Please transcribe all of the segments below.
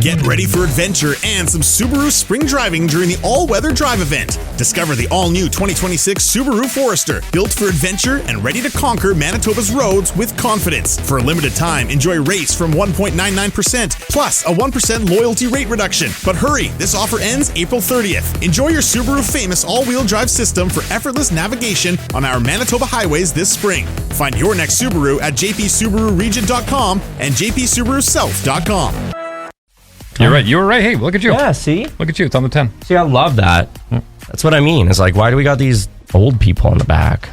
Get ready for adventure and some Subaru spring driving during the all-weather drive event. Discover the all-new 2026 Subaru Forester, built for adventure and ready to conquer Manitoba's roads with confidence. For a limited time, enjoy rates from 1.99%, plus a 1% loyalty rate reduction. But hurry, this offer ends April 30th. Enjoy your Subaru famous all-wheel drive system for effortless navigation on our Manitoba highways this spring. Find your next Subaru at jpsubaruregion.com and jpsubarusouth.com. You're right. You were right. Hey, look at you. Yeah, see? Look at you. It's on the 10. See, I love that. That's what I mean. It's like, why do we got these old people in the back?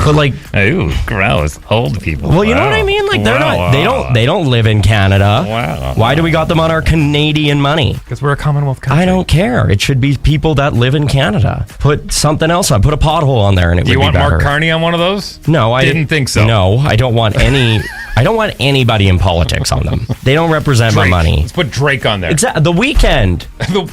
But like, ooh, gross. Old people. well, you know what I mean? Like, they're not. They don't live in Canada. Wow. Why do we got them on our Canadian money? Because we're a Commonwealth country. I don't care. It should be people that live in Canada. Put something else on. Put a pothole on there, and it would be better. Do you want Mark Carney on one of those? No, I didn't think so. No, I don't want any. I don't want anybody in politics on them. They don't represent Drake. my money. Let's put Drake on there. Exactly. The Weeknd.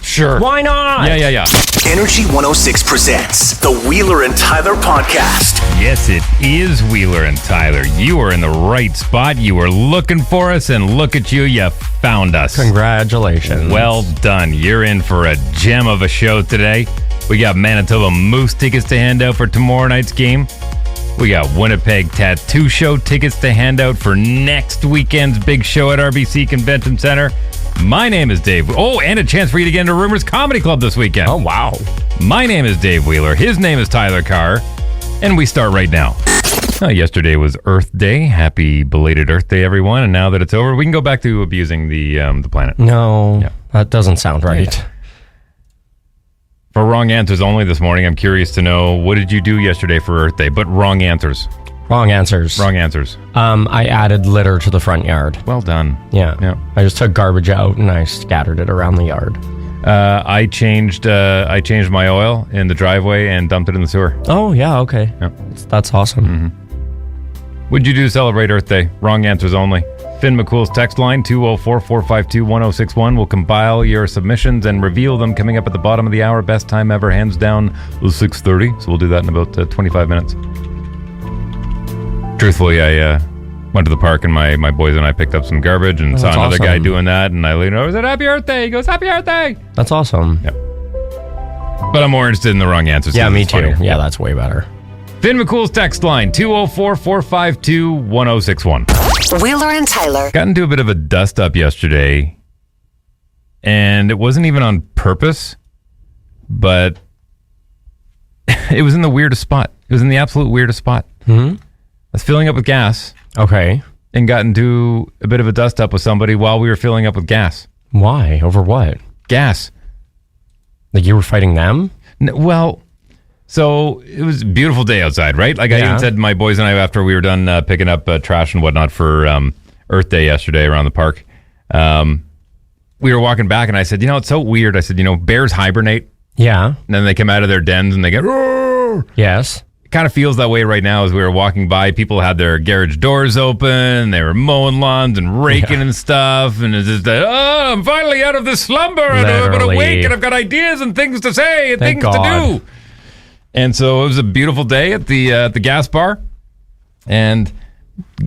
Sure. Why not? Yeah. Energy 106 presents the Wheeler and Tyler podcast. Yes, it is Wheeler and Tyler. You are in the right spot. You were looking for us, and look at you. You found us. Congratulations. Well done. You're in for a gem of a show today. We got Manitoba Moose tickets to hand out for tomorrow night's game. We got Winnipeg Tattoo Show tickets to hand out for next weekend's big show at RBC Convention Center. My name is Dave. Oh, and a chance for you to get into Rumors Comedy Club this weekend. Oh, wow. My name is Dave Wheeler. His name is Tyler Carr. And we start right now. Yesterday was Earth Day. Happy belated Earth Day, everyone. And now that it's over, we can go back to abusing the planet. No, Yeah. that doesn't sound right. Yeah. For wrong answers only this morning, I'm curious to know, what did you do yesterday for Earth Day? But wrong answers. Wrong answers. Wrong answers. I added litter to the front yard. Well done. Yeah. I just took garbage out and I scattered it around the yard. I changed my oil in the driveway and dumped it in the sewer. Oh, yeah, okay. Yeah. That's awesome. Mm-hmm. What'd you do to celebrate Earth Day? Wrong answers only. Finn McCool's text line, 204-452-1061. We'll compile your submissions and reveal them coming up at the bottom of the hour. Best time ever, hands down, 6:30. So we'll do that in about 25 minutes. Truthfully, I went to the park and my boys and I picked up some garbage and saw another guy doing that. And I leaned over and said, Happy Earth Day. He goes, Happy Earth Day. That's awesome. Yep. But I'm more interested in the wrong answers. Yeah, me too. Yeah, that's way better. Finn McCool's text line, 204-452-1061. Wheeler and Tyler. Got into a bit of a dust-up yesterday, and it wasn't even on purpose, but it was in the weirdest spot. It was in the absolute weirdest spot. Mm-hmm. I was filling up with gas. Okay. And got into a bit of a dust-up with somebody while we were filling up with gas. Why? Over what? Gas. Like you were fighting them? Well... So it was a beautiful day outside, right? Like I even said to my boys and I after we were done picking up trash and whatnot for Earth Day yesterday around the park, we were walking back and I said, it's so weird. I said, bears hibernate. Yeah. And then they come out of their dens and they get, roar. Yes. It kind of feels that way right now as we were walking by. People had their garage doors open. They were mowing lawns and raking and stuff. And it's just that, I'm finally out of this slumber. And I'm awake and I've got ideas and things to say and things to do. And so it was a beautiful day at the gas bar. And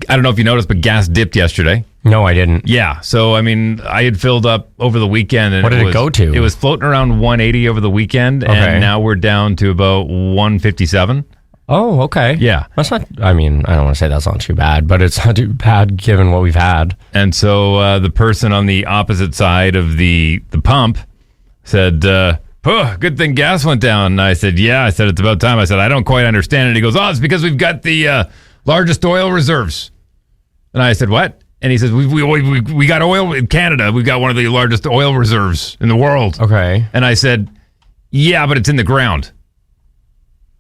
I don't know if you noticed, but gas dipped yesterday. No, I didn't. Yeah. So, I had filled up over the weekend. And what did it go to? It was floating around 180 over the weekend. Okay. And now we're down to about 157. Oh, okay. Yeah. That's not, I don't want to say that's not too bad, but it's not too bad given what we've had. And so the person on the opposite side of the pump said, good thing gas went down. And I said, it's about time. I said, I don't quite understand it. He goes, it's because we've got the largest oil reserves. And I said, what? And he says, we got oil in Canada. We've got one of the largest oil reserves in the world. Okay. And I said, yeah, but it's in the ground.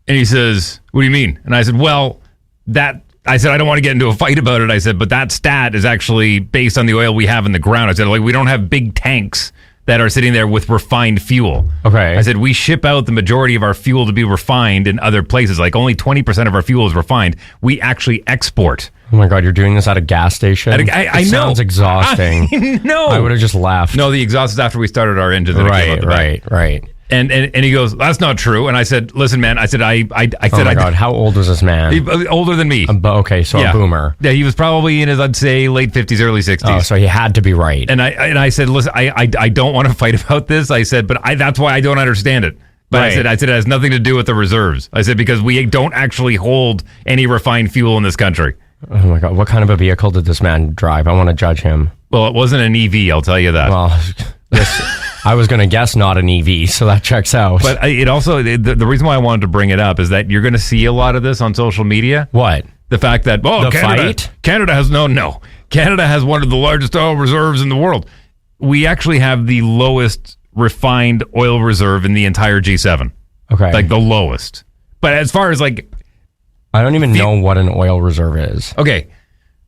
And he says, what do you mean? And I said, I don't want to get into a fight about it. I said, but that stat is actually based on the oil we have in the ground. I said, we don't have big tanks that are sitting there with refined fuel. Okay. I said, we ship out the majority of our fuel to be refined in other places. Like only 20% of our fuel is refined. We actually export. Oh my God, you're doing this at a gas station? I know. Sounds exhausting. I know. I would have just left. No, the exhaust is after we started our engine. Right. And he goes, that's not true. And I said, listen, man. I said, I Oh said, my God, how old was this man? older than me. Okay, so a boomer. Yeah, he was probably in his, I'd say, late 50s, early 60s. Oh, so he had to be right. And I said, listen, I don't want to fight about this. I said, but that's why I don't understand it. But right. I said it has nothing to do with the reserves. I said, because we don't actually hold any refined fuel in this country. Oh my God, what kind of a vehicle did this man drive? I want to judge him. Well, it wasn't an EV, I'll tell you that. Well, I was going to guess not an EV, so that checks out. But it also, the reason why I wanted to bring it up is that you're going to see a lot of this on social media. What? The fact that, Canada has one of the largest oil reserves in the world. We actually have the lowest refined oil reserve in the entire G7. Okay. Like the lowest. But as far as like... I don't even know what an oil reserve is. Okay.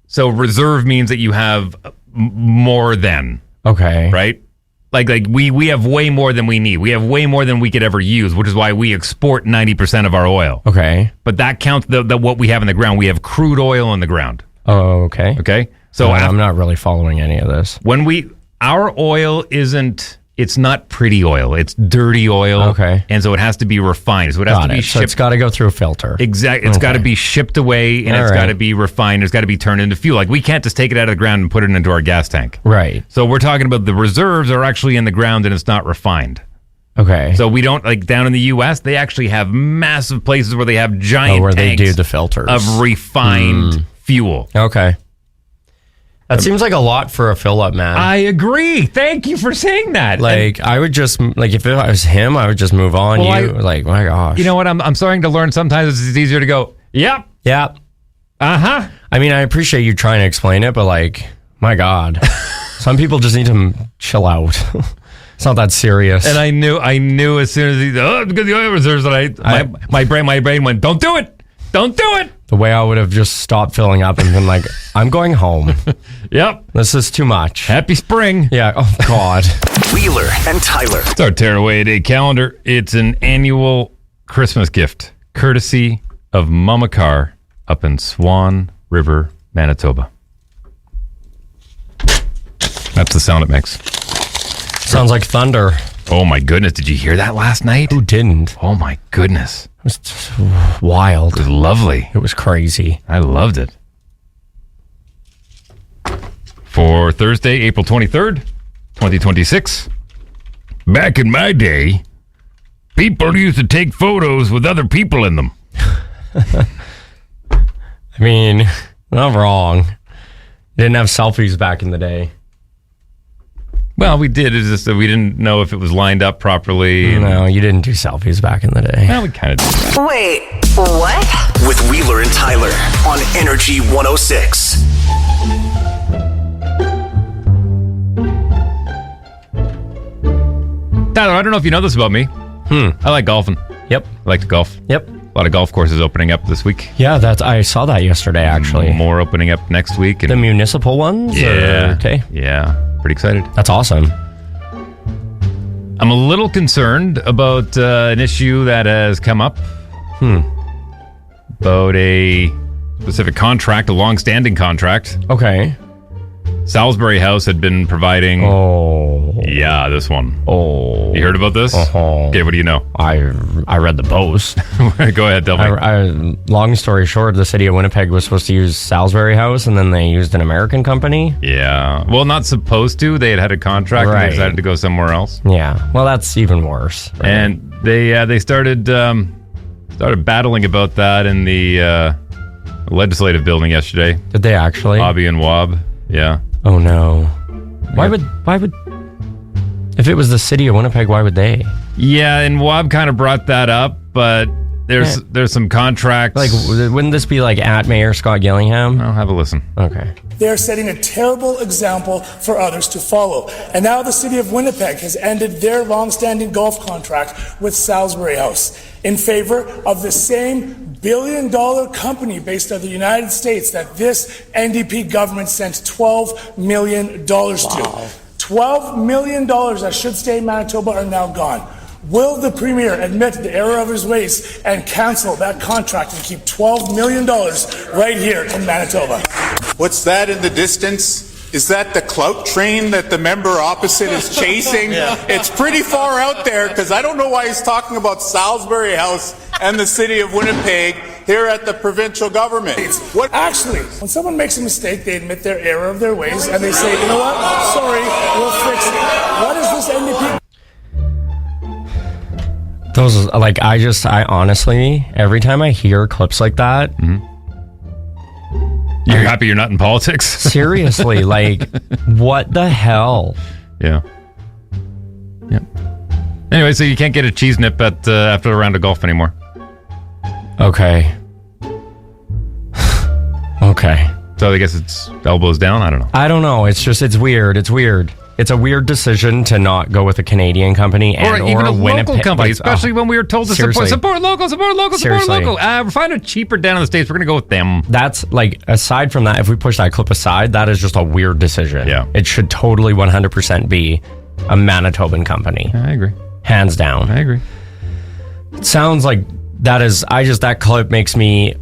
So reserve means that you have more than. Okay. Right? Like we have way more than we need. We have way more than we could ever use, which is why we export 90% of our oil. Okay. But that counts the what we have in the ground. We have crude oil in the ground. Oh, okay. Okay. So I'm not really following any of this. Our oil it's not pretty oil. It's dirty oil. Okay. And so it has to be refined. So it has to be shipped. So it's got to go through a filter. Exactly. It's got to be shipped away, and it's got to be refined. It's got to be turned into fuel. Like, we can't just take it out of the ground and put it into our gas tank. Right. So we're talking about the reserves are actually in the ground, and it's not refined. Okay. So we don't, like, down in the U.S., they actually have massive places where they have giant where tanks they do the filters of refined fuel. Okay. That seems like a lot for a fill-up, man. I agree. Thank you for saying that. Like, I would just, like, if it was him, I would just move on. Like, my gosh. You know what? I'm starting to learn sometimes it's easier to go, yep. Yep. Uh-huh. I mean, I appreciate you trying to explain it, but, like, my God. Some people just need to chill out. It's not that serious. And I knew as soon as because the oil reserves, that my brain went, don't do it. Don't do it. The way I would have just stopped filling up and been like, I'm going home. Yep. This is too much. Happy spring. Yeah. Oh, God. Wheeler and Tyler. It's our Tear Away a Day calendar. It's an annual Christmas gift, courtesy of Mama Car up in Swan River, Manitoba. That's the sound it makes. Sounds like thunder. Oh, my goodness. Did you hear that last night? Who didn't? Oh, my goodness. It was just wild. It was lovely. It was crazy. I loved it. For Thursday, April 23rd, 2026. Back in my day, people used to take photos with other people in them. I mean, not wrong. Didn't have selfies back in the day. Well, we did. It's just that we didn't know if it was lined up properly. No, you didn't do selfies back in the day. Well, we kind of did. Wait, what? With Wheeler and Tyler on Energy 106. Tyler, I don't know if you know this about me. I like golfing. Yep. I like to golf. Yep. A lot of golf courses opening up this week. Yeah, I saw that yesterday, actually. More opening up next week. And the municipal ones? Yeah. Okay. Yeah. Pretty excited. That's awesome. I'm a little concerned about an issue that has come up. About a specific contract, a long-standing contract. Okay. Salisbury House had been providing... Oh. Yeah, this one. Oh. You heard about this? Okay, what do you know? I read the post. Go ahead, tell me. Long story short, the city of Winnipeg was supposed to use Salisbury House, and then they used an American company. Yeah. Well, not supposed to. They had a contract, and they decided to go somewhere else. Yeah. Well, that's even worse. Right? And they started battling about that in the legislative building yesterday. Did they actually? Hobby and Wob. Yeah. Oh no. Why would if it was the city of Winnipeg, why would they? Yeah, and Wob kind of brought that up, but there's some contracts. Like, wouldn't this be like at Mayor Scott Gillingham? I'll have a listen. Okay. They're setting a terrible example for others to follow. And now the city of Winnipeg has ended their long-standing golf contract with Salisbury House in favor of the same billion-dollar company based out of the United States that this NDP government sent $12 million to. $12 million that should stay in Manitoba are now gone. Will the Premier admit the error of his ways and cancel that contract and keep $12 million right here in Manitoba? What's that in the distance? Is that the clout train that the member opposite is chasing? It's pretty far out there, because I don't know why he's talking about Salisbury House and the city of Winnipeg here at the provincial government. What actually, when someone makes a mistake, they admit their error of their ways and they say, you know what? Sorry, we'll fix it. What is this NDP? Those, like, I honestly, every time I hear clips like that, You're happy you're not in politics? seriously, like, what the hell? Yeah. Anyway, so you can't get a cheese nip at after a round of golf anymore. Okay. Okay. So I guess it's elbows down. I don't know. I don't know. It's weird. It's weird. It's a weird decision to not go with a Canadian company Or even a Winnipeg, local company, like, especially when we were told to seriously. support local. Seriously. We're finding it cheaper down in the States. We're going to go with them. That's like, aside from that, if we push that clip aside, that is just a weird decision. Yeah. It should totally 100% be a Manitoban company. I agree. Hands down. I agree. It sounds like that clip makes me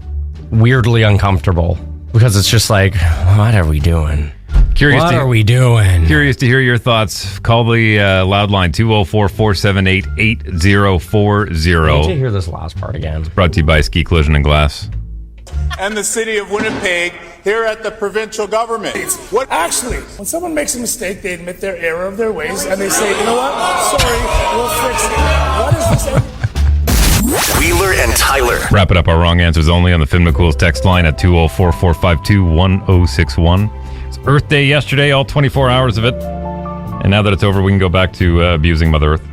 weirdly uncomfortable because it's just like, what are we doing? What are we doing? Curious to hear your thoughts. Call the loud line 204-478-8040. I need to hear this last part again. Brought to you by Ski Collision and Glass. And the city of Winnipeg here at the provincial government. What actually, when someone makes a mistake, they admit their error of their ways and they say, you know what? Sorry, we'll fix it. What is this NDP? Wheeler and Tyler. Wrap it up. Our wrong answers only on the Finn McCool's text line at 204-452-1061. It's Earth Day yesterday, all 24 hours of it. And now that it's over, we can go back to abusing Mother Earth.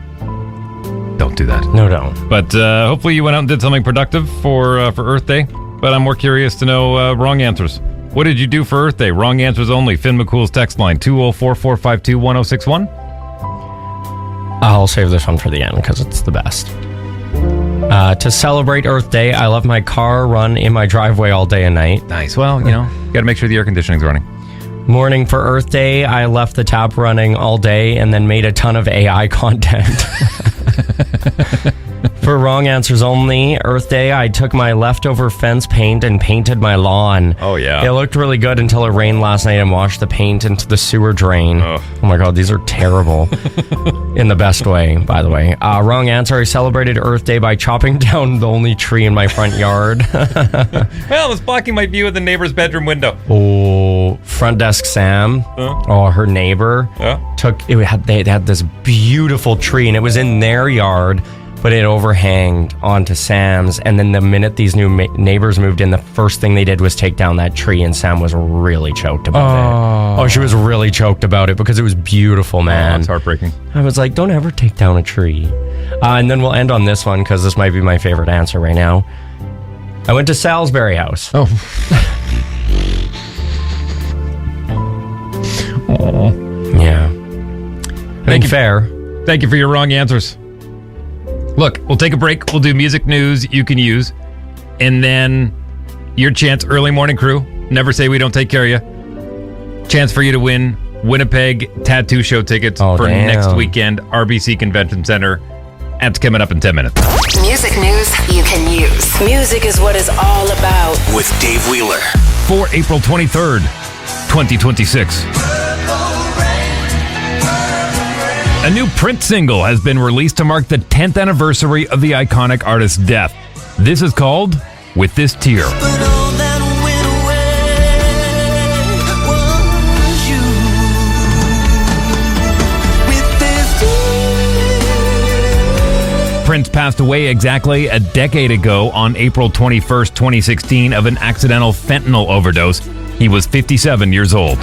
Don't do that. No, don't. But hopefully you went out and did something productive for Earth Day. But I'm more curious to know wrong answers. What did you do for Earth Day? Wrong answers only. Finn McCool's text line, 204-452-1061. I'll save this one for the end because it's the best. To celebrate Earth Day, I let my car run in my driveway all day and night. Nice. Well, you know, got to make sure the air conditioning's running. Morning for Earth Day, I left the tap running all day and then made a ton of AI content. For wrong answers only, Earth Day, I took my leftover fence paint and painted my lawn. Oh, yeah. It looked really good until it rained last night and washed the paint into the sewer drain. Ugh. Oh my God, these are terrible. In the best way, by the way. Wrong answer, I celebrated Earth Day by chopping down the only tree in my front yard. Well, it's blocking my view of the neighbor's bedroom window. Oh, front desk Sam, her neighbor, they had this beautiful tree and it was in their yard, but it overhanged onto Sam's. And then the minute these new neighbors moved in, the first thing they did was take down that tree, and Sam was really choked about it. Oh, she was really choked about it because it was beautiful, man. It's heartbreaking. I was like, don't ever take down a tree. And then we'll end on this one because this might be my favorite answer right now. I went to Salisbury House. Oh. Yeah. Thank you. Fair. Thank you for your wrong answers. Look, we'll take a break. We'll do music news you can use. And then your chance, early morning crew. Never say we don't take care of you. Chance for you to win Winnipeg Tattoo Show tickets for next weekend, RBC Convention Center. That's coming up in 10 minutes. Music news you can use. Music is what it's all about. With Dave Wheeler. For April 23rd, 2026. A new Prince single has been released to mark the 10th anniversary of the iconic artist's death. This is called With This Tear. Prince passed away exactly a decade ago on April 21st, 2016 of an accidental fentanyl overdose. He was 57 years old.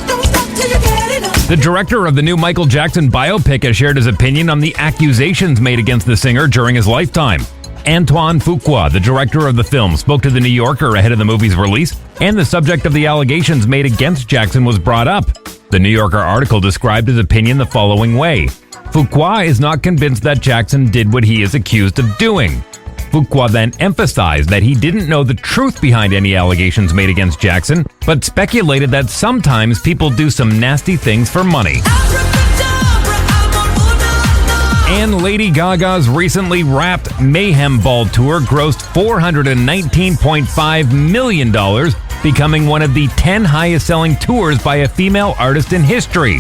The director of the new Michael Jackson biopic has shared his opinion on the accusations made against the singer during his lifetime. Antoine Fuqua, the director of the film, spoke to The New Yorker ahead of the movie's release, and the subject of the allegations made against Jackson was brought up. The New Yorker article described his opinion the following way. Fuqua is not convinced that Jackson did what he is accused of doing. Fuqua then emphasized that he didn't know the truth behind any allegations made against Jackson, but speculated that sometimes people do some nasty things for money. And Lady Gaga's recently wrapped Mayhem Ball tour grossed $419.5 million becoming one of the 10 highest-selling tours by a female artist in history.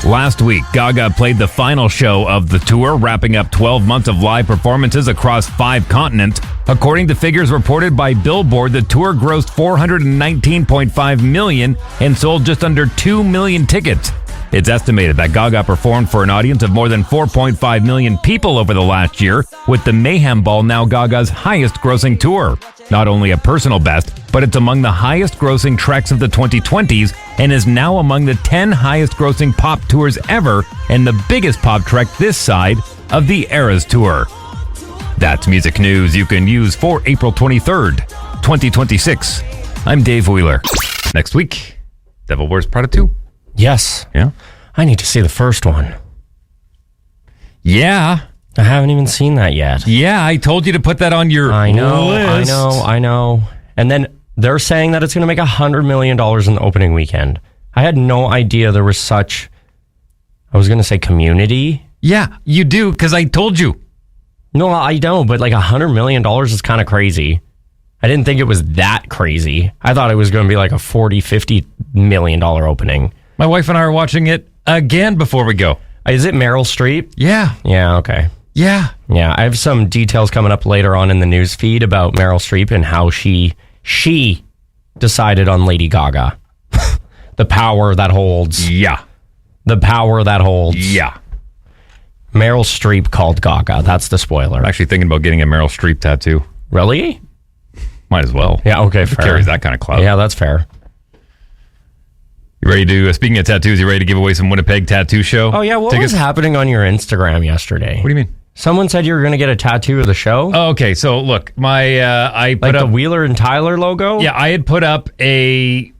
Last week, Gaga played the final show of the tour, wrapping up 12 months of live performances across 5 continents. According to figures reported by Billboard, the tour grossed $419.5 million and sold just under 2 million tickets. It's estimated that Gaga performed for an audience of more than 4.5 million people over the last year, with the Mayhem Ball now Gaga's highest-grossing tour. Not only a personal best, but it's among the highest-grossing treks of the 2020s and is now among the 10 highest-grossing pop tours ever and the biggest pop trek this side of the Eras Tour. That's music news you can use for April 23rd, 2026. I'm Dave Wheeler. Next week, Devil Wears Prada 2. Yes. Yeah? I need to see the first one. Yeah. I haven't even seen that yet. Yeah, I told you to put that on your list. I know. And then they're saying that it's going to make $100 million in the opening weekend. I had no idea there was such, I was going to say community. Yeah, you do, because I told you. No, I don't, but like $100 million is kind of crazy. I didn't think it was that crazy. I thought it was going to be like a $40-50 million opening. My wife and I are watching it again before we go. Is it Meryl Streep? Yeah. Yeah, okay. Yeah. Yeah, I have some details coming up later on in the news feed about Meryl Streep and how she decided on Lady Gaga. The power that holds. Yeah. The power that holds. Yeah. Meryl Streep called Gaga. That's the spoiler. I'm actually thinking about getting a Meryl Streep tattoo. Really? Might as well. Yeah, okay, fair. Carries that kind of clout. Yeah, that's fair. You ready to, speaking of tattoos, you ready to give away some Winnipeg tattoo show? Oh, yeah, what tickets? was happening on your Instagram yesterday? What do you mean? Someone said you were going to get a tattoo of the show? Oh, okay, so look, I put like up the Wheeler and Tyler logo? Yeah, I had put up a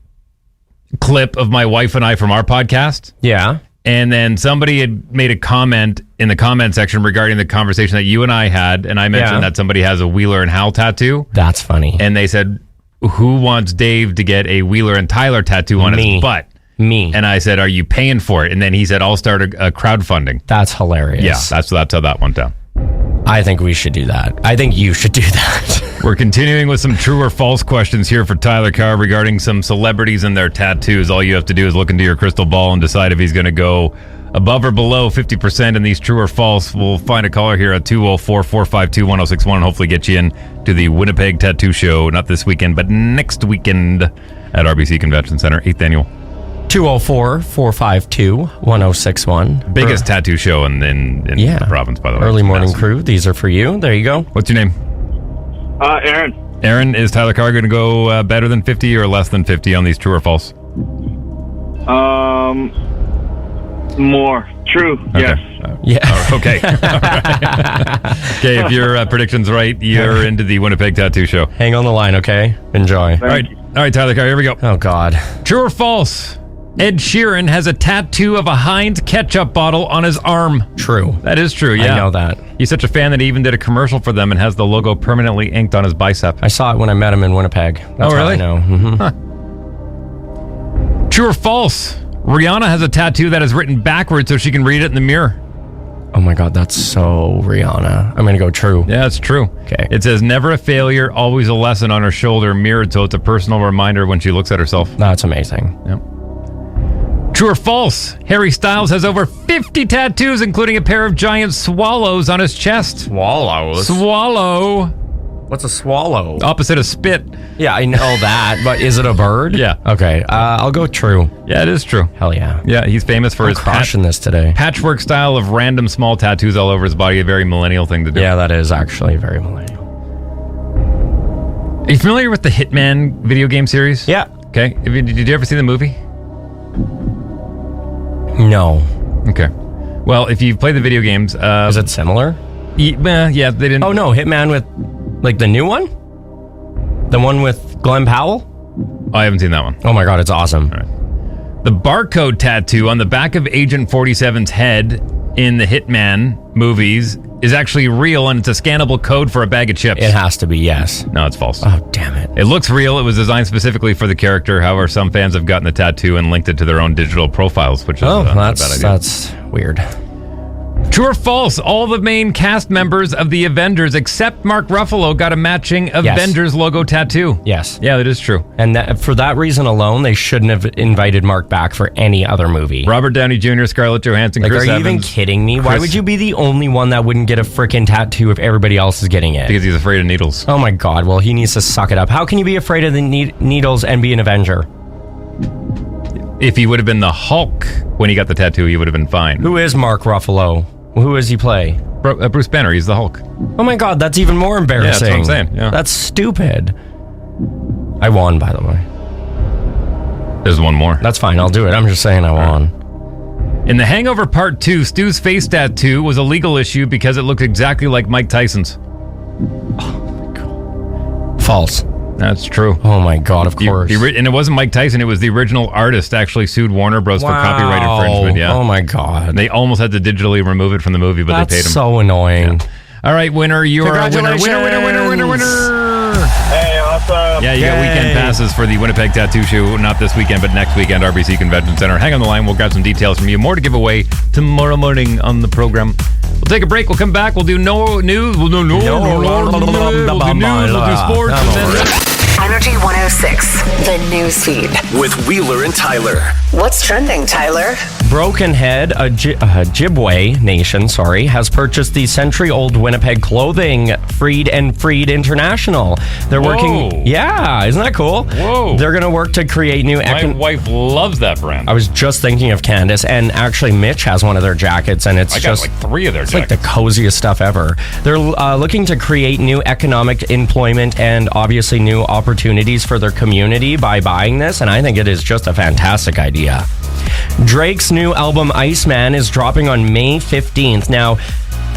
clip of my wife and I from our podcast. Yeah. And then somebody had made a comment in the comment section regarding the conversation that you and I had, and I mentioned that somebody has a Wheeler and Hal tattoo. That's funny. And they said, who wants Dave to get a Wheeler and Tyler tattoo on his butt? Me. And I said, are you paying for it? And then he said, I'll start a crowdfunding. That's hilarious. Yeah, that's how that went down. I think we should do that. I think you should do that. We're continuing with some true or false questions here for Tyler Carr regarding some celebrities and their tattoos. All you have to do is look into your crystal ball and decide if he's going to go above or below 50% in these true or false. We'll find a caller here at 204-452-1061 and hopefully get you in to the Winnipeg Tattoo Show, not this weekend, but next weekend at RBC Convention Center, 8th annual. 204-452-1061. Biggest tattoo show in the province, by the way. Early morning crew. These are for you. There you go. What's your name? Aaron. Aaron, is Tyler Carr going to go better than 50 or less than 50 on these true or false? More. True. Okay. Yes. Okay. Okay, if your prediction's right, you're into the Winnipeg Tattoo Show. Hang on the line, okay? Enjoy. All right, Tyler Carr, here we go. Oh, God. True or false? Ed Sheeran has a tattoo of a Heinz ketchup bottle on his arm. True. That is true, yeah. I know that. He's such a fan that he even did a commercial for them and has the logo permanently inked on his bicep. I saw it when I met him in Winnipeg. That's really? How I know. Mm-hmm. Huh. True or false? Rihanna has a tattoo that is written backwards so she can read it in the mirror. Oh my God, that's so Rihanna. I'm going to go true. Yeah, it's true. Okay. It says, never a failure, always a lesson on her shoulder, mirrored so it's a personal reminder when she looks at herself. That's amazing. Yep. True or false? Harry Styles has over 50 tattoos, including a pair of giant swallows on his chest. Swallows? Swallow. What's a swallow? Opposite of spit. Yeah, I know that, but is it a bird? Yeah. Okay, I'll go true. Yeah, it is true. Hell yeah. Yeah, he's famous for his crushing this today. Patchwork style of random small tattoos all over his body, a very millennial thing to do. Yeah, that is actually very millennial. Are you familiar with the Hitman video game series? Yeah. Okay. Did you ever see the movie? No. Okay. Well, if you've played the video games... is it similar? Yeah, they didn't... Oh, no. Hitman with... Like the new one? The one with Glenn Powell? Oh, I haven't seen that one. Oh my God, it's awesome. All right. The barcode tattoo on the back of Agent 47's head in the Hitman movies is actually real, and it's a scannable code for a bag of chips. It has to be, yes. No, it's false. Oh, damn it. It looks real. It was designed specifically for the character. However, some fans have gotten the tattoo and linked it to their own digital profiles, which is not a bad idea. That's weird. True or false? All the main cast members of the Avengers, except Mark Ruffalo, got a matching Avengers logo tattoo. Yes. Yeah, that is true. And for that reason alone, they shouldn't have invited Mark back for any other movie. Robert Downey Jr., Scarlett Johansson, Chris Are you Evans. even kidding me? Why would you be the only one that wouldn't get a freaking tattoo if everybody else is getting it? Because he's afraid of needles. Oh my God. Well, he needs to suck it up. How can you be afraid of the needles and be an Avenger? If he would have been the Hulk when he got the tattoo, he would have been fine. Who is Mark Ruffalo? Who does he play? Bruce Banner. He's the Hulk. Oh my God, that's even more embarrassing. Yeah, that's what I'm saying. Yeah. That's stupid. I won, by the way. There's one more. That's fine. I'll do it. I'm just saying I won. In The Hangover Part 2, Stu's face tattoo was a legal issue because it looked exactly like Mike Tyson's. False. That's true. Oh my God, of course. And it wasn't Mike Tyson, it was the original artist actually sued Warner Bros. For copyright infringement. Yeah. Oh my God. And they almost had to digitally remove it from the movie, but they paid him. That's so annoying. Yeah. All right, winner, you are a winner. Hey, awesome. Yeah, you got weekend passes for the Winnipeg Tattoo Show. Not this weekend, but next weekend, RBC Convention Center. Hang on the line. We'll grab some details from you. More to give away tomorrow morning on the program. We'll take a break. We'll come back. We'll do no news. We'll do news. We'll do sports. And then Energy 106, the news feed. With Wheeler and Tyler. What's trending, Tyler? Brokenhead Ojibway Nation, has purchased the century-old Winnipeg clothing, Freed and Freed International. They're working... Yeah, isn't that cool? Whoa. They're going to work to create new... My wife loves that brand. I was just thinking of Candace, and actually Mitch has one of their jackets, and it's I got like 3 of their jackets. It's like the coziest stuff ever. They're looking to create new economic employment and obviously new opportunities for their community by buying this, and I think it is just a fantastic idea. Drake's new album Iceman is dropping on May 15th. Now,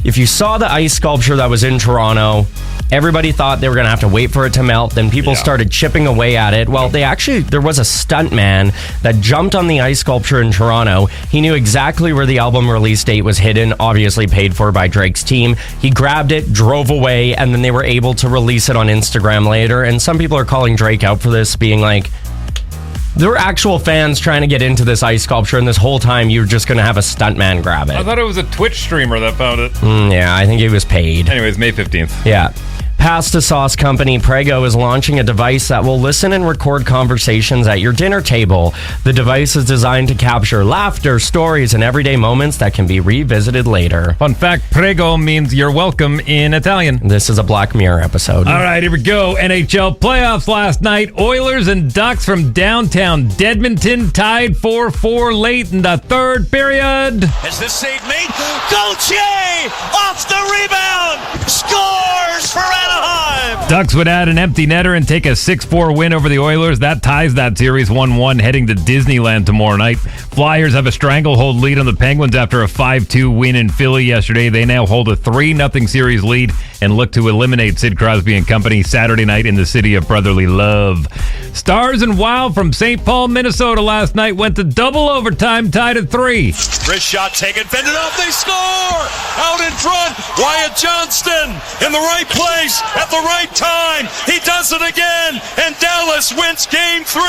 if you saw the ice sculpture that was in Toronto, everybody thought they were going to have to wait for it to melt. Then people started chipping away at it. Well, there was a stunt man that jumped on the ice sculpture in Toronto. He knew exactly where the album release date was hidden, obviously paid for by Drake's team. He grabbed it, drove away, and then they were able to release it on Instagram later. And some people are calling Drake out for this, being like, there were actual fans trying to get into this ice sculpture, and this whole time you were just going to have a stuntman grab it. I thought it was a Twitch streamer that found it. Yeah, I think he was paid. Anyways, May 15th. Yeah. Pasta sauce company Prego is launching a device that will listen and record conversations at your dinner table. The device is designed to capture laughter, stories, and everyday moments that can be revisited later. Fun fact, Prego means you're welcome in Italian. This is a Black Mirror episode. All right, here we go. NHL playoffs last night. Oilers and Ducks from downtown Edmonton tied 4-4 late in the third period. Has this save made? Gauthier off the rebound! Scores for Anaheim! Ducks would add an empty netter and take a 6-4 win over the Oilers. That ties that series 1-1, heading to Disneyland tomorrow night. Flyers have a stranglehold lead on the Penguins after a 5-2 win in Philly yesterday. They now hold a 3-0 series lead and look to eliminate Sid Crosby and company Saturday night in the city of brotherly love. Stars and Wild from St. Paul, Minnesota last night went to double overtime, tied at 3. Wrist shot taken, fended off, they score! Out in front, Wyatt Johnston in the right place at the right time. He does it again, and Dallas wins Game 3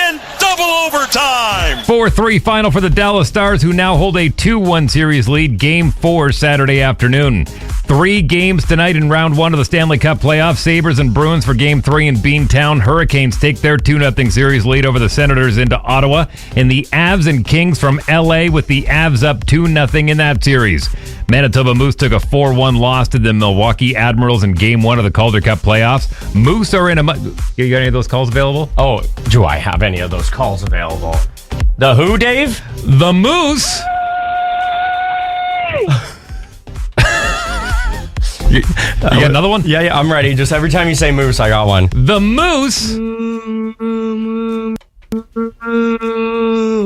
in double overtime. 4-3 final for the Dallas Stars, who now hold a 2-1 series lead. Game 4 Saturday afternoon. 3 games tonight in round 1 of the Stanley Cup playoffs. Sabres and Bruins for Game 3 in Beantown. Hurricanes take their 2-0 series lead over the Senators into Ottawa. And the Avs and Kings from LA with the Avs up 2-0 in that series. Manitoba Moose took a 4-1 loss to the Milwaukee Admirals in Game 1 of the Calder Cup playoffs. Moose are in a... You got any of those calls available? Oh, do I have any of those calls available? The who, Dave? The Moose... You got another one? Yeah, I'm ready. Just every time you say Moose, I got one. The Moose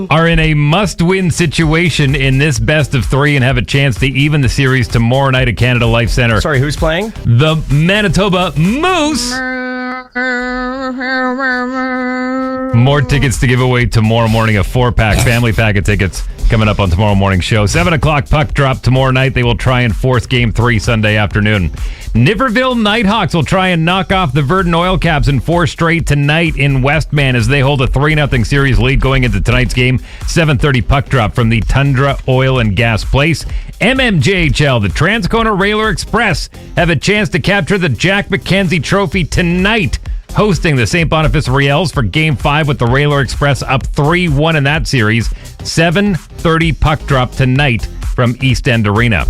are in a must-win situation in this best of 3 and have a chance to even the series tomorrow night at Canada Life Centre. Sorry, who's playing? The Manitoba Moose More tickets to give away tomorrow morning. A 4-pack family pack of tickets coming up on tomorrow morning's show. 7 o'clock puck drop tomorrow night. They will try and force Game 3 Sunday afternoon. Niverville Nighthawks will try and knock off the Verdun Oil Caps in 4 straight tonight in Westman as they hold a 3-0 series lead going into tonight's game. 7:30 puck drop from the Tundra Oil and Gas Place. MMJHL, the Transcona Railer Express, have a chance to capture the Jack McKenzie Trophy tonight, hosting the St. Boniface Riels for Game 5 with the Railer Express up 3-1 in that series. 7:30 puck drop tonight from East End Arena.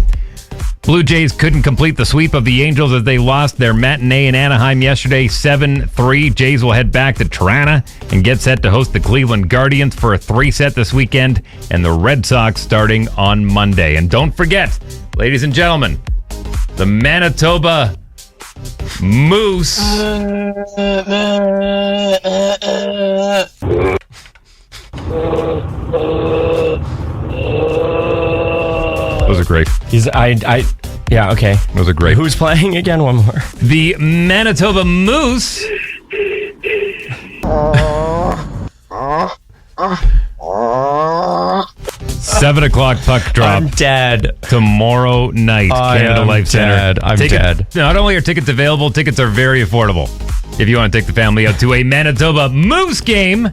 Blue Jays couldn't complete the sweep of the Angels as they lost their matinee in Anaheim yesterday, 7-3. Jays will head back to Toronto and get set to host the Cleveland Guardians for a 3-set this weekend, and the Red Sox starting on Monday. And don't forget, ladies and gentlemen, the Manitoba Moose Those are great. Yeah, okay. Those are great. Who's playing again? One more. The Manitoba Moose. 7 o'clock puck drop. I'm dead. Tomorrow night. Canada Life Center. I'm dead. Not only are tickets available, tickets are very affordable. If you want to take the family out to a Manitoba Moose game.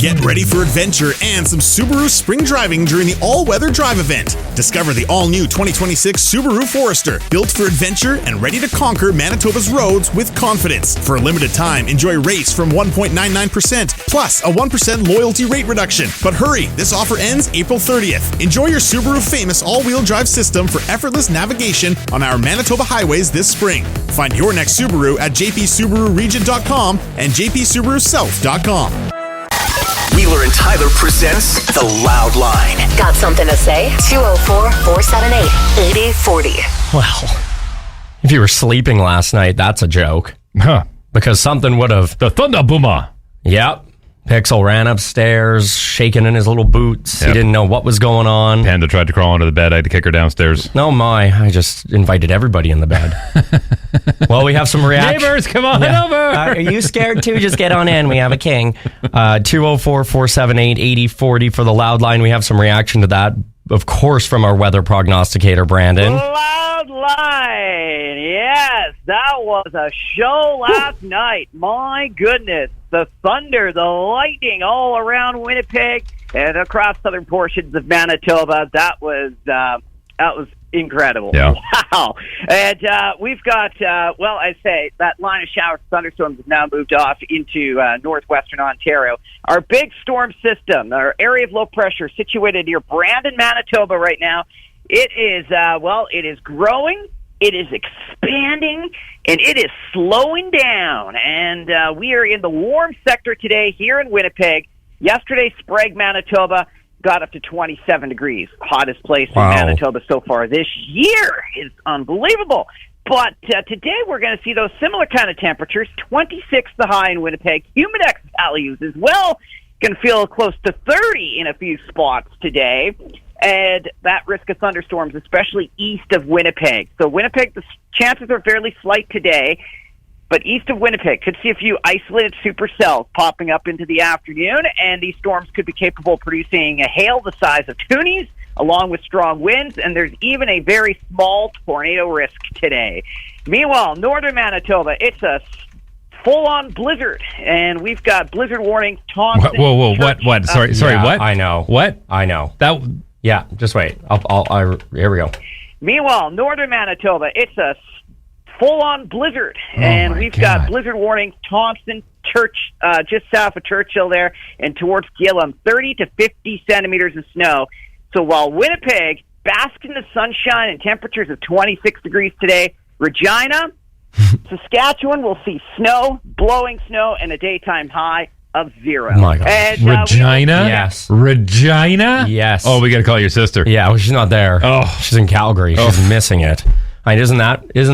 Get ready for adventure and some Subaru spring driving during the all-weather drive event. Discover the all-new 2026 Subaru Forester, built for adventure and ready to conquer Manitoba's roads with confidence. For a limited time, enjoy rates from 1.99% plus a 1% loyalty rate reduction. But hurry, this offer ends April 30th. Enjoy your Subaru famous all-wheel drive system for effortless navigation on our Manitoba highways this spring. Find your next Subaru at jpsubaruregion.com and jpsubarusouth.com. Wheeler and Tyler presents The Loud Line. Got something to say? 204-478-8040. Well, if you were sleeping last night, that's a joke. Huh. Because something would have... The Thunder Boomer. Yep. Pixel ran upstairs, shaking in his little boots. Yep. He didn't know what was going on. Panda tried to crawl under the bed. I had to kick her downstairs. No, I just invited everybody in the bed. Well, we have some reaction. Neighbors, come on over. Are you scared too? Just get on in. We have a king. 204-478-8040 for the Loud Line. We have some reaction to that, of course, from our weather prognosticator, Brandon. Loud Line. Yes, that was a show last night. My goodness. The thunder, the lightning all around Winnipeg and across southern portions of Manitoba. That was incredible. Yeah. Wow. And we've got, I say, that line of showers, thunderstorms has now moved off into northwestern Ontario. Our big storm system, our area of low pressure situated near Brandon, Manitoba right now, it is, it is growing. It is expanding, and it is slowing down. And we are in the warm sector today here in Winnipeg. Yesterday, Sprague, Manitoba, got up to 27 degrees. Hottest place in Manitoba so far this year. Is unbelievable. But today we're going to see those similar kind of temperatures. 26 the high in Winnipeg. Humidex values as well. Going to feel close to 30 in a few spots today. And that risk of thunderstorms, especially east of Winnipeg. So Winnipeg, the chances are fairly slight today, but east of Winnipeg could see a few isolated supercells popping up into the afternoon, and these storms could be capable of producing a hail the size of toonies, along with strong winds, and there's even a very small tornado risk today. Meanwhile, northern Manitoba, it's a full-on blizzard, and we've got blizzard warnings. Whoa, what? Sorry, yeah, what? I know. What? I know. Yeah, just wait. Here we go. Meanwhile, northern Manitoba, it's a full-on blizzard, and we've got blizzard warnings, Thompson, just south of Churchill there, and towards Gillam, 30 to 50 centimeters of snow. So while Winnipeg basks in the sunshine and temperatures of 26 degrees today, Regina, Saskatchewan will see snow, blowing snow, and a daytime high of 0. Oh my God. And, Regina? Yes. Regina? Yes. Oh, we got to call your sister. Yeah, well, she's not there. Oh. She's in Calgary. She's missing it. I mean, isn't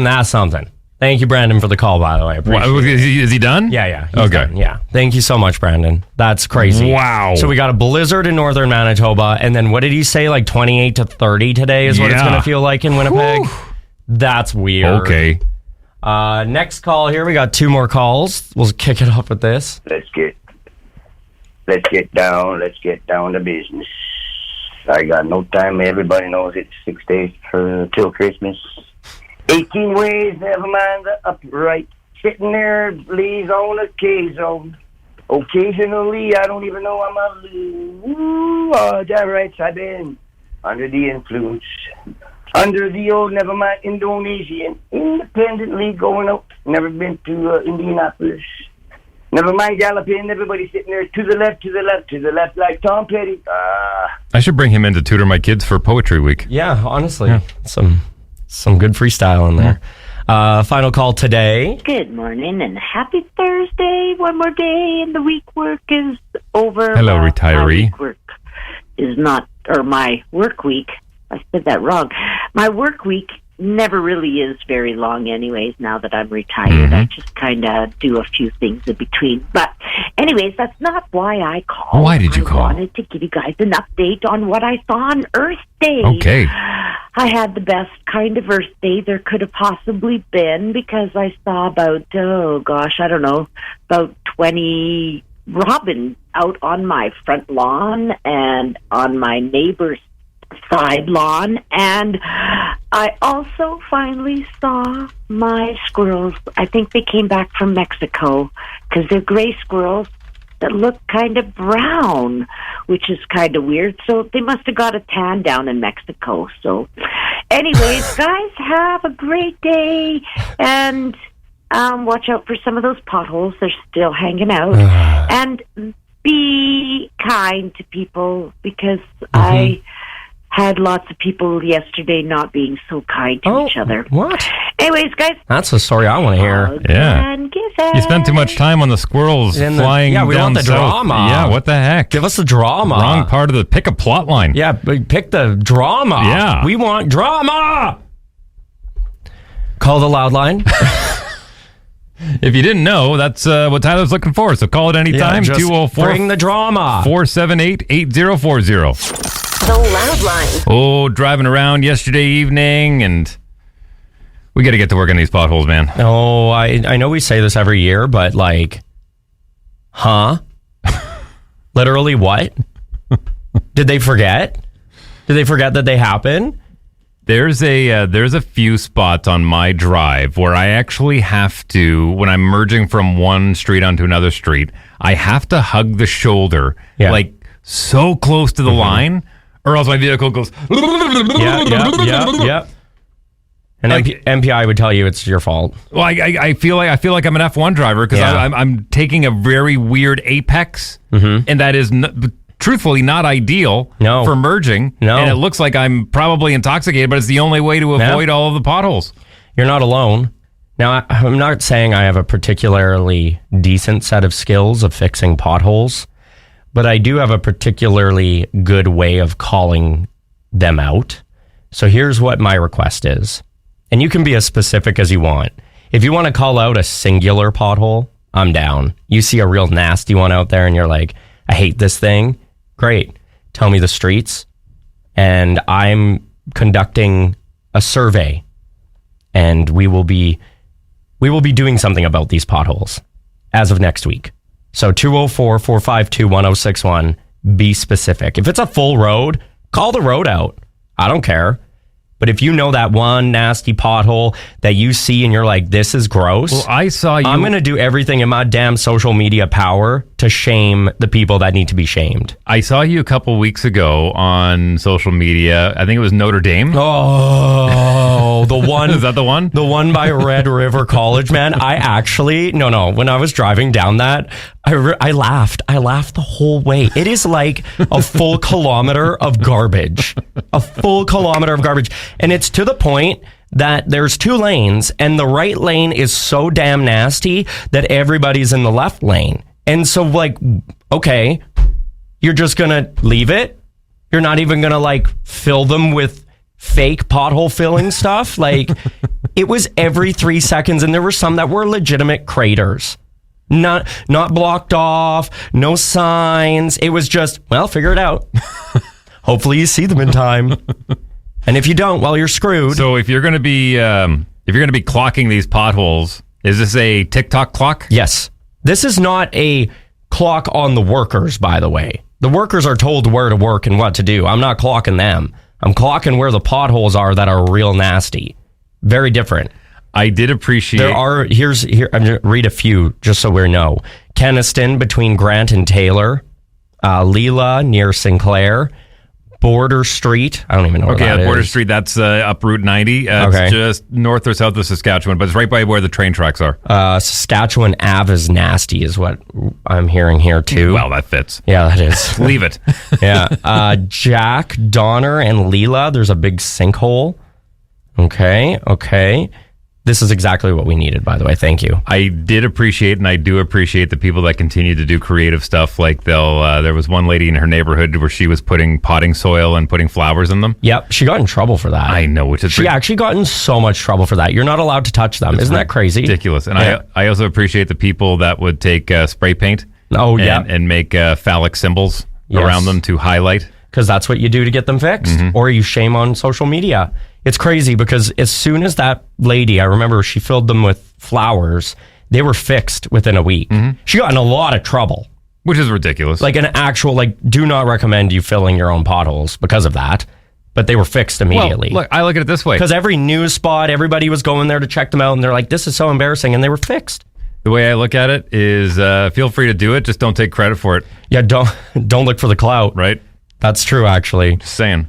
that something? Thank you, Brandon, for the call, by the way. I appreciate it. Is he done? Yeah. He's Okay. done. Yeah. Thank you so much, Brandon. That's crazy. Wow. So we got a blizzard in northern Manitoba, and then what did he say? Like 28 to 30 today is what it's going to feel like in Winnipeg? That's weird. Okay. Next call here. We got 2 more calls. We'll kick it off with this. Let's get down to business. I got no time. Everybody knows it's 6 days till Christmas. 18 ways, never mind the upright. Sitting there, leaves on a K-zone. Occasionally, I don't even know I'm a damn right, I've been under the influence. Under the old, never mind, Indonesian. Independently going out. Never been to Indianapolis. Never mind galloping. Everybody sitting there to the left, like Tom Petty. I should bring him in to tutor my kids for Poetry Week. Yeah, honestly. Some good freestyle in there. Final call today. Good morning and happy Thursday. One more day and the week work is over. Hello, retiree. My week work is not, or my work week. I said that wrong. My work week never really is very long anyways now that I'm retired. I just kind of do a few things in between. But anyways, that's not why I called. Why did you call? I wanted to give you guys an update on what I saw on Earth Day. Okay. I had the best kind of Earth Day there could have possibly been because I saw about, about 20 robins out on my front lawn and on my neighbor's side lawn, and I also finally saw my squirrels. I think they came back from Mexico because they're gray squirrels that look kind of brown, which is kind of weird. So they must have got a tan down in Mexico. So anyways, guys, have a great day, and watch out for some of those potholes. They're still hanging out. And be kind to people because I had lots of people yesterday not being so kind to each other. What? Anyways, guys. That's a story I want to hear. Yeah. You spent too much time on the squirrels flying we down want the south. drama. Yeah, what the heck? Give us the drama. Wrong part of pick a plot line. Yeah, pick the drama. Yeah. We want drama. Call the loud line. If you didn't know, that's what Tyler's looking for. So call it anytime. 204 bring the drama. 478-8040. The Loud Line. Oh, driving around yesterday evening, and we got to get to work on these potholes, man. Oh, I know we say this every year, but literally what? Did they forget? Did they forget that they happen? There's a few spots on my drive where I actually have to, when I'm merging from one street onto another street, I have to hug the shoulder, like so close to the line, or else my vehicle goes. Yeah. And MPI would tell you it's your fault. Well, I feel like I'm an F1 driver because I'm taking a very weird apex, and that is truthfully not ideal for merging. No. And it looks like I'm probably intoxicated, but it's the only way to avoid all of the potholes. You're not alone. Now, I'm not saying I have a particularly decent set of skills of fixing potholes, but I do have a particularly good way of calling them out. So here's what my request is. And you can be as specific as you want. If you want to call out a singular pothole, I'm down. You see a real nasty one out there and you're like, I hate this thing. Great. Tell me the streets. And I'm conducting a survey. And we will be doing something about these potholes as of next week. So 204-452-1061, be specific. If it's a full road, call the road out. I don't care. But if you know that one nasty pothole that you see and you're like, this is gross. Well, I saw you. I'm going to do everything in my damn social media power to shame the people that need to be shamed. I saw you a couple weeks ago on social media. I think it was Notre Dame. Oh, the one. Is that the one? The one by Red River College, man. I actually, no. When I was driving down that, I laughed. I laughed the whole way. It is like a full kilometer of garbage. A full kilometer of garbage. And it's to the point that there's two lanes and the right lane is so damn nasty that everybody's in the left lane. And so like, okay, you're just going to leave it? You're not even going to like fill them with fake pothole filling stuff? Like, It was every 3 seconds, and there were some that were legitimate craters. Not blocked off, no signs. It was just, well, figure it out. Hopefully you see them in time. And if you don't, well, you're screwed. So if you're going to be clocking these potholes, is this a TikTok clock? Yes. This is not a clock on the workers, by the way. The workers are told where to work and what to do. I'm not clocking them. I'm clocking where the potholes are that are real nasty. Very different. I did appreciate... Here, I'm going to read a few just so we know. Kenaston between Grant and Taylor. Leela near Sinclair. Border Street. I don't even know where that is. Border Street, that's up Route 90. It's just north or south of Saskatchewan, but it's right by where the train tracks are. Saskatchewan Ave is nasty is what I'm hearing here too. Well, that fits. Yeah, that is. Leave it. Yeah. Jack, Donner, and Leela, there's a big sinkhole. Okay. This is exactly what we needed, by the way. Thank you. I did appreciate, and I do appreciate the people that continue to do creative stuff. Like there was one lady in her neighborhood where she was putting potting soil and putting flowers in them. Yep, she got in trouble for that. I know, she actually got in so much trouble for that. You're not allowed to touch them. Isn't that crazy? Ridiculous. And I also appreciate the people that would take spray paint. And make phallic symbols around them to highlight. Because that's what you do to get them fixed, or you shame on social media. It's crazy because as soon as that lady, I remember she filled them with flowers, they were fixed within a week. She got in a lot of trouble. Which is ridiculous. Like an actual, do not recommend you filling your own potholes because of that. But they were fixed immediately. Well, look, I look at it this way. Because every news spot, everybody was going there to check them out, and they're like, this is so embarrassing, and they were fixed. The way I look at it is feel free to do it, just don't take credit for it. Yeah, don't look for the clout. Right. That's true, actually. Just saying.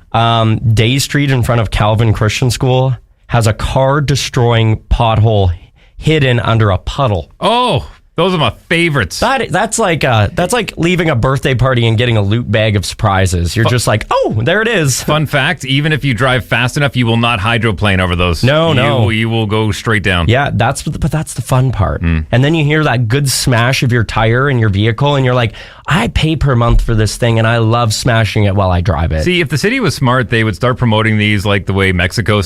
Day Street in front of Calvin Christian School has a car-destroying pothole hidden under a puddle. Oh, those are my favorites. That's like leaving a birthday party and getting a loot bag of surprises. You're just like, oh, there it is. Fun fact, even if you drive fast enough, you will not hydroplane over those. No. You will go straight down. Yeah, that's the fun part. And then you hear that good smash of your tire in your vehicle, and you're like, I pay per month for this thing, and I love smashing it while I drive it. See, if the city was smart, they would start promoting these like the way Mexico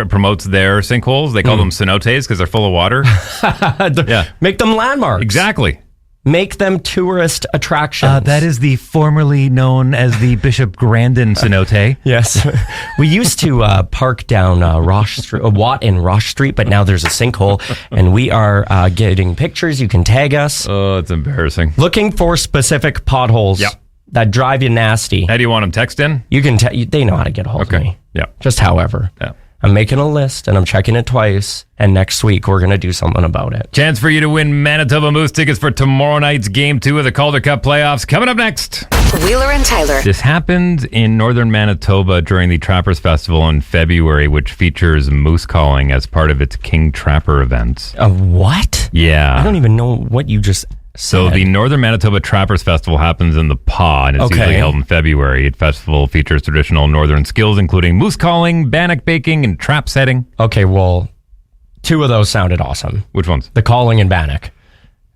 promotes their sinkholes. They call them cenotes because they're full of water. Yeah. Make them landmarks. Exactly. Make them tourist attractions. That is the formerly known as the Bishop Grandin cenote. Yes. We used to park down Watt and Roche Street, but now there's a sinkhole, and we are getting pictures. You can tag us. Oh, it's embarrassing. Looking for specific potholes that drive you nasty. How do you want them? Text in? You can. They know how to get a hold of me. Yeah. Just however. Yeah. I'm making a list, and I'm checking it twice, and next week we're going to do something about it. Chance for you to win Manitoba Moose tickets for tomorrow night's Game 2 of the Calder Cup playoffs. Coming up next. Wheeler and Tyler. This happened in northern Manitoba during the Trappers Festival in February, which features moose calling as part of its King Trapper events. What? Yeah. I don't even know what you just said. So the Northern Manitoba Trappers Festival happens in the Paw, and it's usually held in February. The festival features traditional northern skills, including moose calling, bannock baking, and trap setting. Okay, well, two of those sounded awesome. Which ones? The calling and bannock.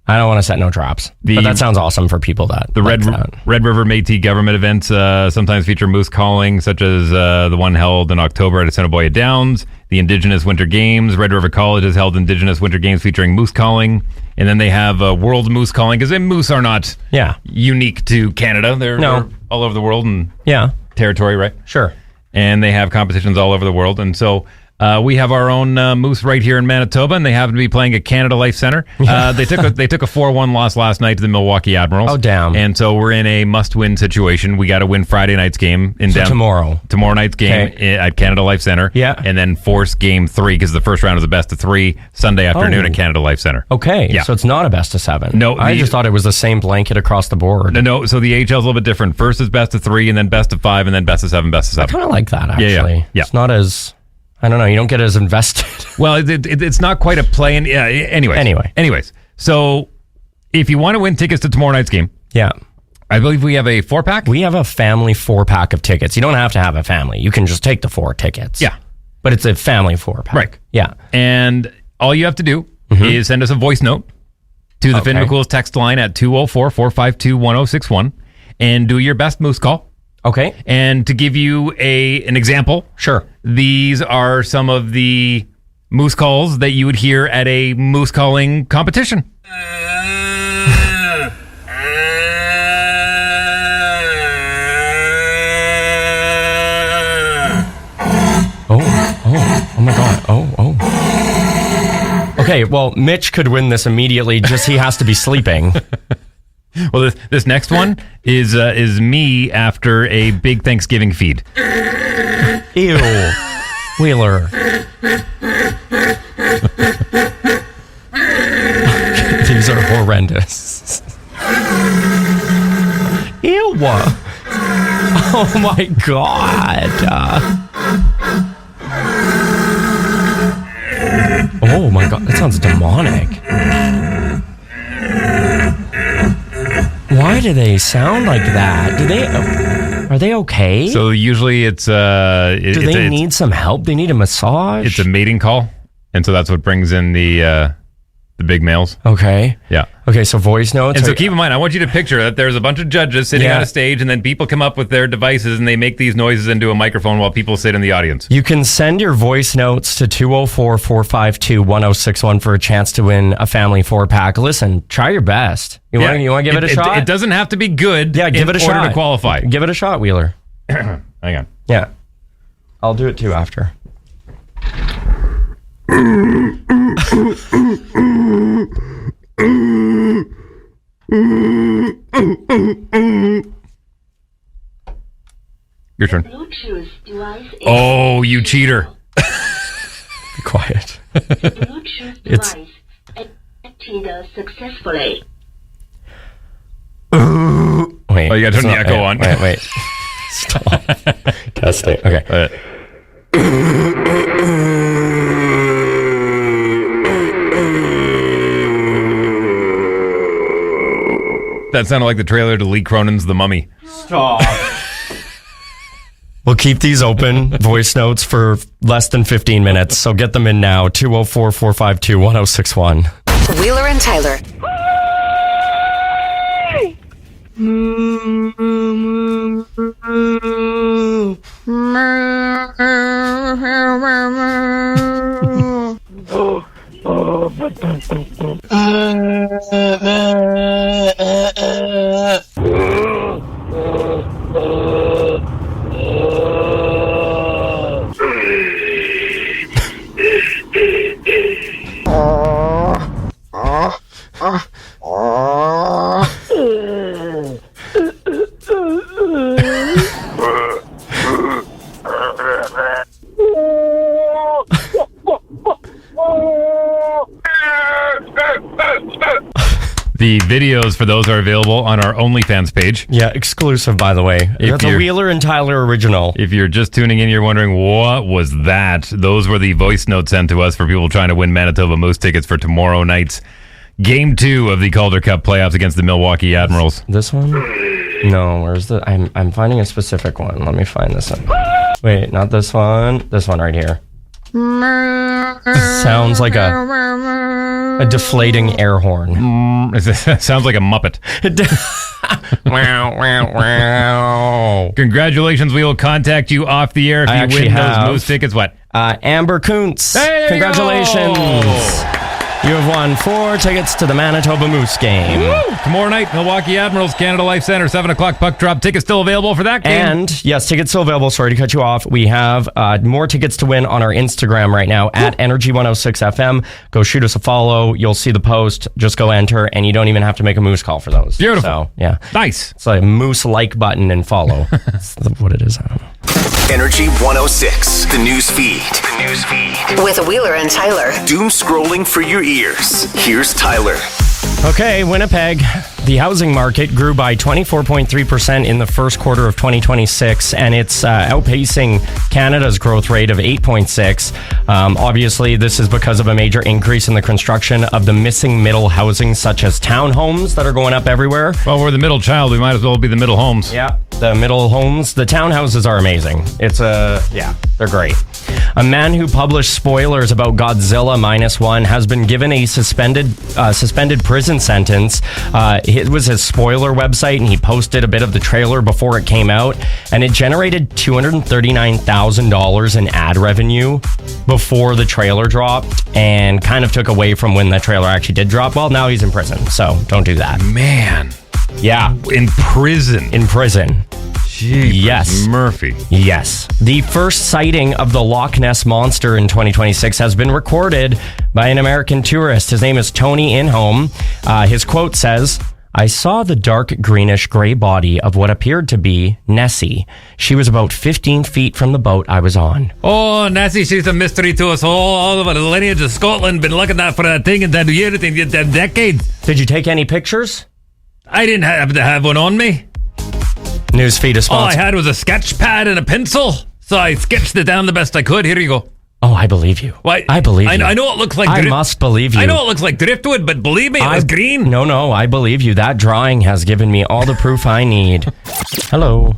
I don't want to set no traps, but that sounds awesome for people that the Red River Métis government events sometimes feature moose calling, such as the one held in October at Assiniboia Downs. The Indigenous Winter Games. Red River College has held Indigenous Winter Games featuring moose calling. And then they have World Moose Calling, because moose are not unique to Canada. They're all over the world and territory, right? Sure. And they have competitions all over the world. And so we have our own moose right here in Manitoba, and they happen to be playing at Canada Life Center. They took a 4-1 loss last night to the Milwaukee Admirals. Oh, damn. And so we're in a must-win situation. We got to win Friday night's game. Tomorrow night's game at Canada Life Center. Yeah. And then force game 3, because the first round is a best of 3 Sunday afternoon at Canada Life Center. Okay. Yeah. So it's not a best of 7. No. I just thought it was the same blanket across the board. No. So the AHL is a little bit different. First is best of 3, and then best of 5, and then best of 7, best of 7. I kind of like that, actually. Yeah. It's not as... I don't know. You don't get as invested. Well, it's not quite a play. Anyways. So if you want to win tickets to tomorrow night's game, I believe we have a 4-pack. We have a family 4-pack of tickets. You don't have to have a family. You can just take the 4 tickets. Yeah. But it's a family 4-pack. Right. Yeah. And all you have to do is send us a voice note to the Finn McCool's text line at 204-452-1061 and do your best moose call. Okay. And to give you an example, sure. These are some of the moose calls that you would hear at a moose calling competition. Oh my God. Oh. Okay, well, Mitch could win this immediately, just he has to be sleeping. Well, this next one is me after a big Thanksgiving feed. Ew. Wheeler. These are horrendous. Ew. Oh my God. Oh my God, that sounds demonic. Why do they sound like that? Are they okay? So usually it's do they need some help? They need a massage? It's a mating call, and so that's what brings in the big males. Okay. Yeah. Okay, so voice notes. And so keep in mind, I want you to picture that there's a bunch of judges sitting on a stage, and then people come up with their devices, and they make these noises into a microphone while people sit in the audience. You can send your voice notes to 204-452-1061 for a chance to win a family 4-pack. Listen, try your best. You want to give it a shot? It doesn't have to be good. Yeah, give it a shot. In order to qualify. Give it a shot, Wheeler. Hang on. Yeah. I'll do it too after. Your turn. Oh, you cheater. Be quiet. It's activated successfully. Wait. Oh, you got to turn the echo on. Wait. Stop. Testing. Okay. That sounded like the trailer to Lee Cronin's The Mummy. Stop. We'll keep these open, voice notes, for less than 15 minutes. So get them in now. 204-452-1061. Wheeler and Tyler. The videos for those are available on our OnlyFans page. Yeah, exclusive, by the way. That's a Wheeler and Tyler original. If you're just tuning in, you're wondering, what was that? Those were the voice notes sent to us for people trying to win Manitoba Moose tickets for tomorrow night's Game 2 of the Calder Cup playoffs against the Milwaukee Admirals. This one? No, where's the... I'm finding a specific one. Let me find this one. Wait, not this one. This one right here. Sounds like a deflating air horn. Sounds like a Muppet. Congratulations. We will contact you off the air if you win those Moose tickets. What? Amber Kuntz. Hey, congratulations. You have won 4 tickets to the Manitoba Moose game. Woo! Tomorrow night, Milwaukee Admirals, Canada Life Center, 7 o'clock puck drop. Tickets still available for that game. And, yes, tickets still available. Sorry to cut you off. We have more tickets to win on our Instagram right now, at Energy106FM. Go shoot us a follow. You'll see the post. Just go enter, and you don't even have to make a Moose call for those. Beautiful. So, yeah. Nice. It's like a Moose like button and follow. That's what it is. I don't know. Energy 106, the news feed. With Wheeler and Tyler. Doom scrolling for your ears. Here's Tyler. Okay, Winnipeg. The housing market grew by 24.3% in the first quarter of 2026, and it's outpacing Canada's growth rate of 8.6%. Obviously, this is because of a major increase in the construction of the missing middle housing, such as townhomes that are going up everywhere. Well, we're the middle child. We might as well be the middle homes. Yeah, the middle homes. The townhouses are amazing. They're great. A man who published spoilers about Godzilla Minus One has been given a suspended prison sentence. It was his spoiler website, and he posted a bit of the trailer before it came out, and it generated $239,000 in ad revenue before the trailer dropped, and kind of took away from when the trailer actually did drop. Well, now he's in prison, so don't do that. Man. Yeah. In prison. Jeepers, yes. Murphy. Yes. The first sighting of the Loch Ness Monster in 2026 has been recorded by an American tourist. His name is Tony Inholm. His quote says, "I saw the dark greenish gray body of what appeared to be Nessie. She was about 15 feet from the boat I was on." Oh, Nessie, she's a mystery to us all over the lineage of Scotland. Been looking at for that thing in decades. Did you take any pictures? I didn't have to have one on me. Newsfeed is All I sponsored. had was a sketch pad and a pencil, so I sketched it down the best I could. Here you go. Oh, I believe you. Why? I believe you. I know it looks like... I must believe you. I know it looks like driftwood, but believe me, it was green. No, I believe you. That drawing has given me all the proof I need. Hello.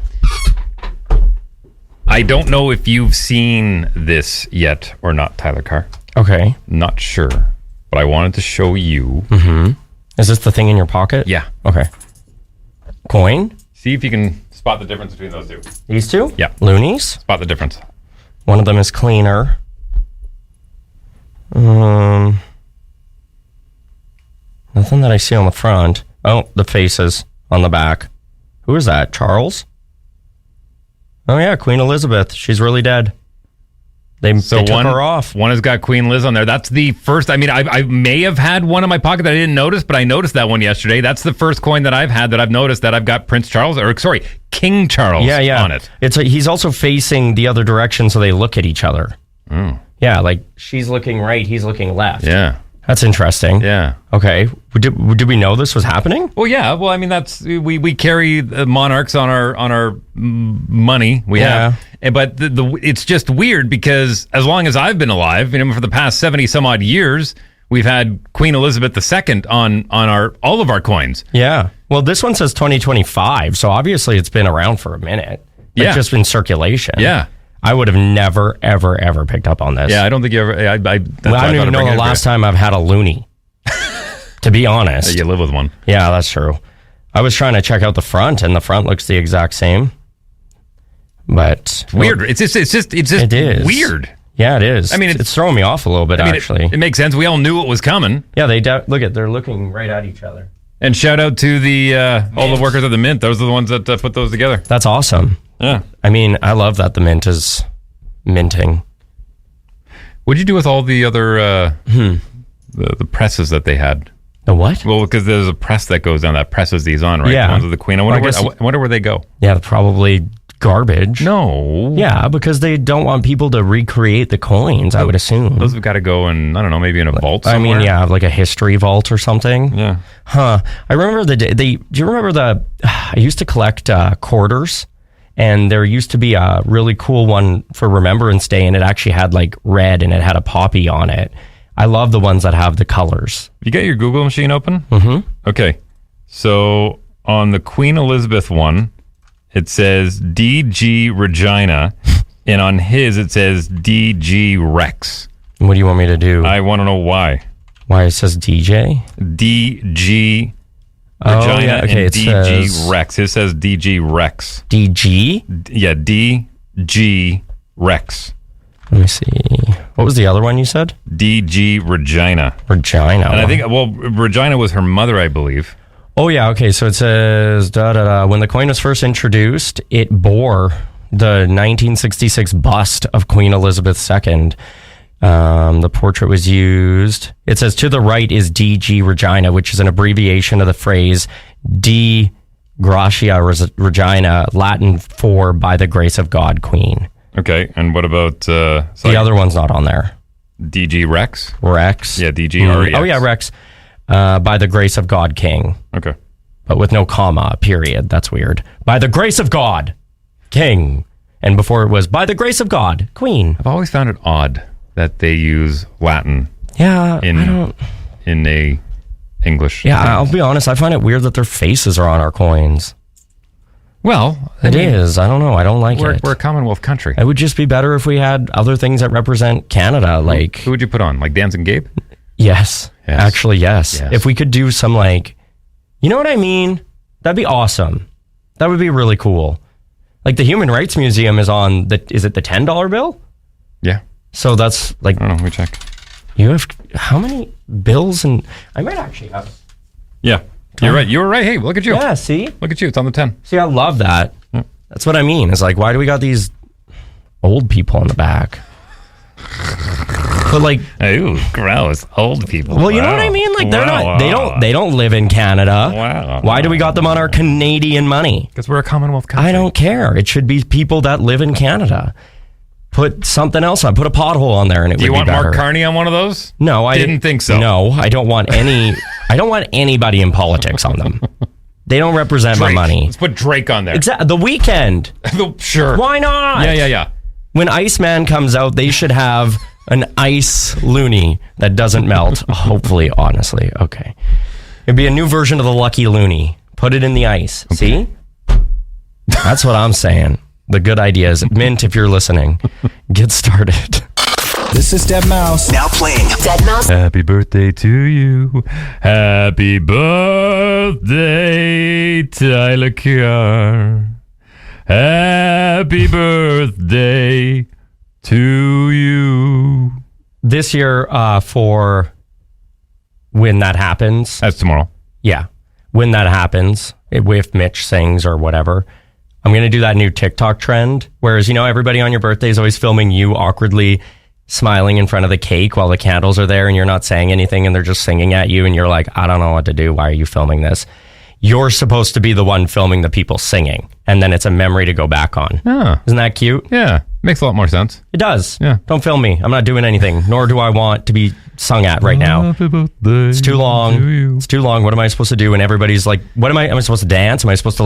I don't know if you've seen this yet or not, Tyler Carr. Okay. Not sure, but I wanted to show you. Mm-hmm. Is this the thing in your pocket? Yeah. Okay. Coin? See if you can spot the difference between those two. These two? Yeah. Loonies? Spot the difference. One of them is cleaner. Nothing that I see on the front. Oh, the faces on the back. Who is that? Charles? Oh yeah, Queen Elizabeth. She's really dead. They took her off. One has got Queen Liz on there. That's the first. I mean, I may have had one in my pocket that I didn't notice, but I noticed that one yesterday. That's the first coin that I've had that I've noticed that I've got King Charles on it. He's also facing the other direction, so they look at each other. Oh. Yeah, like she's looking right, he's looking left. Yeah. That's interesting. Yeah. Okay. Did we know this was happening? Well, yeah. Well, I mean, we carry monarchs on our money. We have, but it's just weird because as long as I've been alive, for the past 70 some odd years, we've had Queen Elizabeth II on all of our coins. Yeah. Well, this one says 2025, so obviously it's been around for a minute. It's just in circulation. Yeah. I would have never, ever, ever picked up on this. Yeah, I don't think you ever... I don't even know the last time I've had a loony, to be honest. You live with one. Yeah, that's true. I was trying to check out the front, and the front looks the exact same. But... Weird. It's just it is. Weird. Yeah, it is. I mean, it's throwing me off a little bit, actually. It makes sense. We all knew it was coming. Yeah, they're looking right at each other. And shout out to the all the workers of the Mint. Those are the ones that put those together. That's awesome. Yeah. I mean, I love that the Mint is minting. What'd you do with all the other the presses that they had? The what? Well, because there's a press that goes down that presses these on, right? Yeah. The ones with the Queen. I wonder where they go. Yeah, probably garbage. No. Yeah, because they don't want people to recreate the coins, I would assume. Those have got to go in, I don't know, maybe in a vault somewhere. I mean, yeah, like a history vault or something. Yeah. Huh. I remember do you remember I used to collect quarters, and there used to be a really cool one for Remembrance Day, and it actually had like red and it had a poppy on it. I love the ones that have the colors. You got your Google machine open? Mm-hmm. Okay. So on the Queen Elizabeth one, it says DG Regina, and on his it says DG Rex. What do you want me to do? I want to know why. Why it says DJ? DG Regina and DG Rex. It says DG Rex. DG? Yeah, DG Rex. Let me see. What was the other one you said? DG Regina. Regina. And I think, Regina was her mother, I believe. Oh, yeah. Okay. So it says, when the coin was first introduced, it bore the 1966 bust of Queen Elizabeth II. The portrait was used. It says to the right is DG Regina, which is an abbreviation of the phrase D Gratia Regina, Latin for by the grace of God, Queen. Okay. And what about... the other one's not on there. DG Rex? Rex. Yeah, DG Rex. Oh, yeah, Rex. By the grace of God, King. Okay. But with no comma, period. That's weird. By the grace of God, King. And before it was by the grace of God, Queen. I've always found it odd that they use Latin. Yeah, in a English. Yeah, I'll be honest. I find it weird that their faces are on our coins. Well, it is. I don't know. I don't like it. We're a Commonwealth country. It would just be better if we had other things that represent Canada. Like, who would you put on? Like Dancing Gabe? Yes. Actually, yes. If we could do some you know what I mean? That'd be awesome. That would be really cool. Like the Human Rights Museum is on is it the $10 bill? Yeah. So that's I don't know. Let me check. You have how many bills? And I might actually have. Yeah. You're right. You were right. Hey, look at you. Yeah, see? Look at you. It's on the 10. See, I love that. Yeah. That's what I mean. It's like, why do we got these old people in the back? But ooh, gross, old people. Well, you know what I mean? Like they're not. They don't live in Canada. Wow. Why do we got them on our Canadian money? Because we're a Commonwealth country. I don't care. It should be people that live in Canada. Put something else on. Put a pothole on there, and Do you want Mark Carney on one of those? No, I didn't think so. No, I don't want any. I don't want anybody in politics on them. They don't represent Drake. my money. Let's put Drake on there. Exactly. The Weeknd. Sure. Why not? Yeah. When Iceman comes out, they should have an ice loony that doesn't melt. Hopefully, honestly. Okay. It'd be a new version of the Lucky Loony. Put it in the ice. Okay. See? That's what I'm saying. The good ideas. Mint, if you're listening, get started. This is Dead Mouse. Now playing. Dead Mouse. Happy birthday to you. Happy birthday, Tyler Carr. Happy birthday to you. This year, for when that happens. That's tomorrow. Yeah. When that happens, if Mitch sings or whatever, I'm going to do that new TikTok trend. Whereas, everybody on your birthday is always filming you awkwardly smiling in front of the cake while the candles are there and you're not saying anything and they're just singing at you and you're like, I don't know what to do. Why are you filming this? You're supposed to be the one filming the people singing. And then it's a memory to go back on. Oh. Isn't that cute? Yeah. Makes a lot more sense. It does. Yeah. Don't film me. I'm not doing anything, nor do I want to be sung at right now. It's too long. It's too long. What am I supposed to do? And everybody's like, am I supposed to dance? Am I supposed to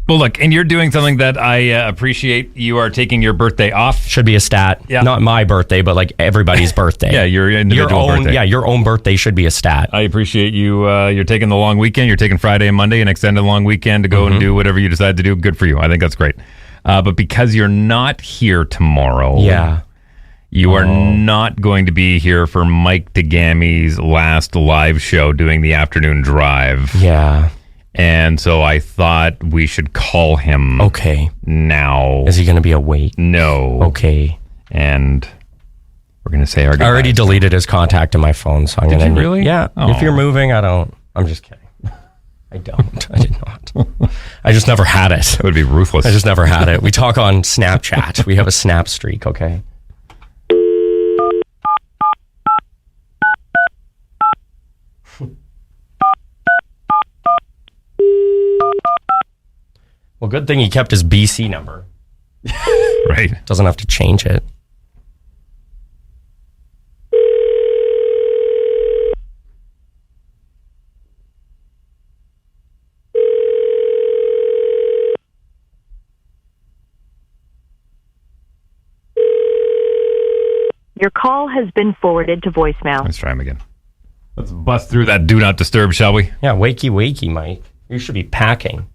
Well, look, and you're doing something that I appreciate. You are taking your birthday off. Should be a stat. Yeah. Not my birthday, but everybody's birthday. Yeah, your individual birthday. Yeah, your own birthday should be a stat. I appreciate you. You're taking the long weekend. You're taking Friday and Monday, an extended long weekend to go and do whatever you decide to do. Good for you. I think that's great. But because you're not here tomorrow, you are not going to be here for Mike DeGami's last live show doing the afternoon drive. Yeah. And so I thought we should call him. Okay. Now. Is he going to be awake? No. Okay. And we're going to say our goodbyes. I already deleted his contact in my phone, so I'm going to. Did you really? Yeah. Oh. If you're moving, I don't. I'm just kidding. I don't. I did not. I just never had it. That would be ruthless. I just never had it. We talk on Snapchat. We have a snap streak, okay? Well, good thing he kept his BC number. Right. Doesn't have to change it. Your call has been forwarded to voicemail. Let's try him again. Let's bust through that do not disturb, shall we? Yeah, wakey, Mike. You should be packing.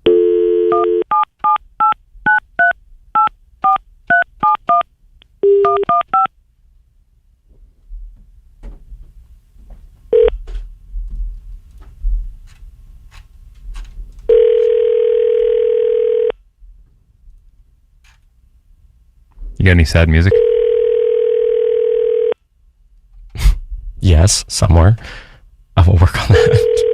You got any sad music? Yes, somewhere. I will work on that.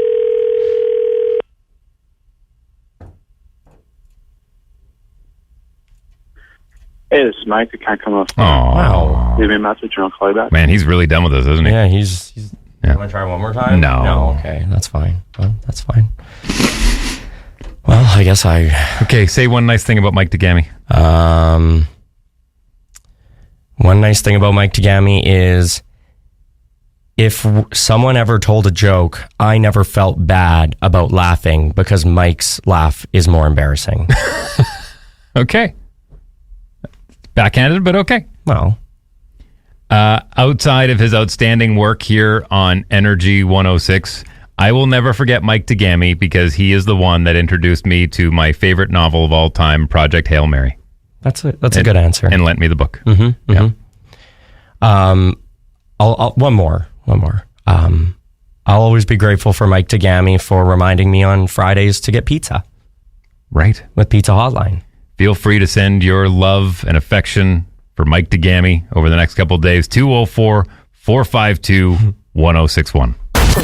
Hey, this is Mike. I can't come off. Oh, wow. Leave me a message and I'll call you back. Man, he's really done with us, isn't he? Yeah, he's You want to try one more time? No. Okay, that's fine. Well, that's fine. Well, I guess Okay, say one nice thing about Mike DeGami. One nice thing about Mike DeGami is if someone ever told a joke, I never felt bad about laughing because Mike's laugh is more embarrassing. Okay. Backhanded, but okay. Well. Outside of his outstanding work here on Energy 106, I will never forget Mike Tagami because he is the one that introduced me to my favorite novel of all time, Project Hail Mary. That's a good answer. And lent me the book. Mm-hmm. Yeah. I'll one more. I'll always be grateful for Mike Tagami for reminding me on Fridays to get pizza. Right. With Pizza Hotline. Feel free to send your love and affection for Mike Tagami over the next couple of days. 204-452-1061.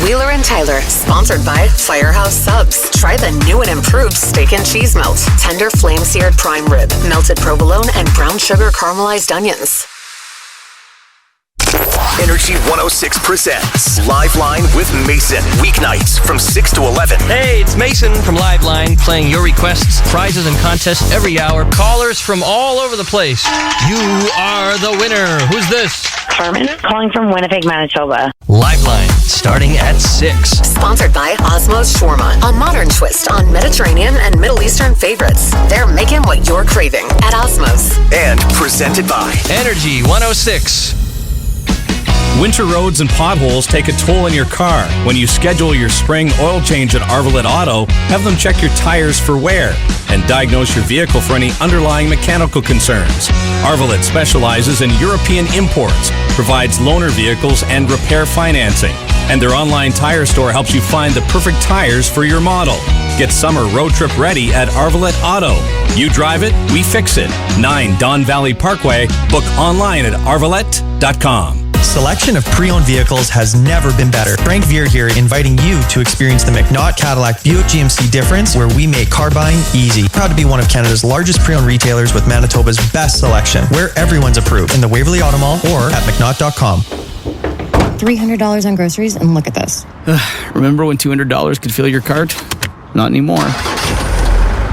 Wheeler and Tyler, sponsored by Firehouse Subs. Try the new and improved steak and cheese melt. Tender flame-seared prime rib, melted provolone, and brown sugar caramelized onions. Energy 106 presents Liveline with Mason. Weeknights from 6 to 11. Hey, it's Mason from Liveline, playing your requests, prizes, and contests every hour. Callers from all over the place. You are the winner. Who's this? Carmen, calling from Winnipeg, Manitoba. Liveline, starting at 6. Sponsored by Osmo's Shawarma, a modern twist on Mediterranean and Middle Eastern favorites. They're making what you're craving at Osmo's. And presented by Energy 106. Winter roads and potholes take a toll on your car. When you schedule your spring oil change at Arvolet Auto, have them check your tires for wear and diagnose your vehicle for any underlying mechanical concerns. Arvolet specializes in European imports, provides loaner vehicles and repair financing. And their online tire store helps you find the perfect tires for your model. Get summer road trip ready at Arvolet Auto. You drive it, we fix it. 9 Don Valley Parkway. Book online at arvolet.com. Selection of pre-owned vehicles has never been better. Frank Veer here, inviting you to experience the McNaught Cadillac Buick GMC difference, where we make car buying easy. Proud to be one of Canada's largest pre-owned retailers with Manitoba's best selection, where everyone's approved, in the Waverley Auto Mall or at McNaught.com. $300 on groceries, and look at this. Remember when $200 could fill your cart? Not anymore.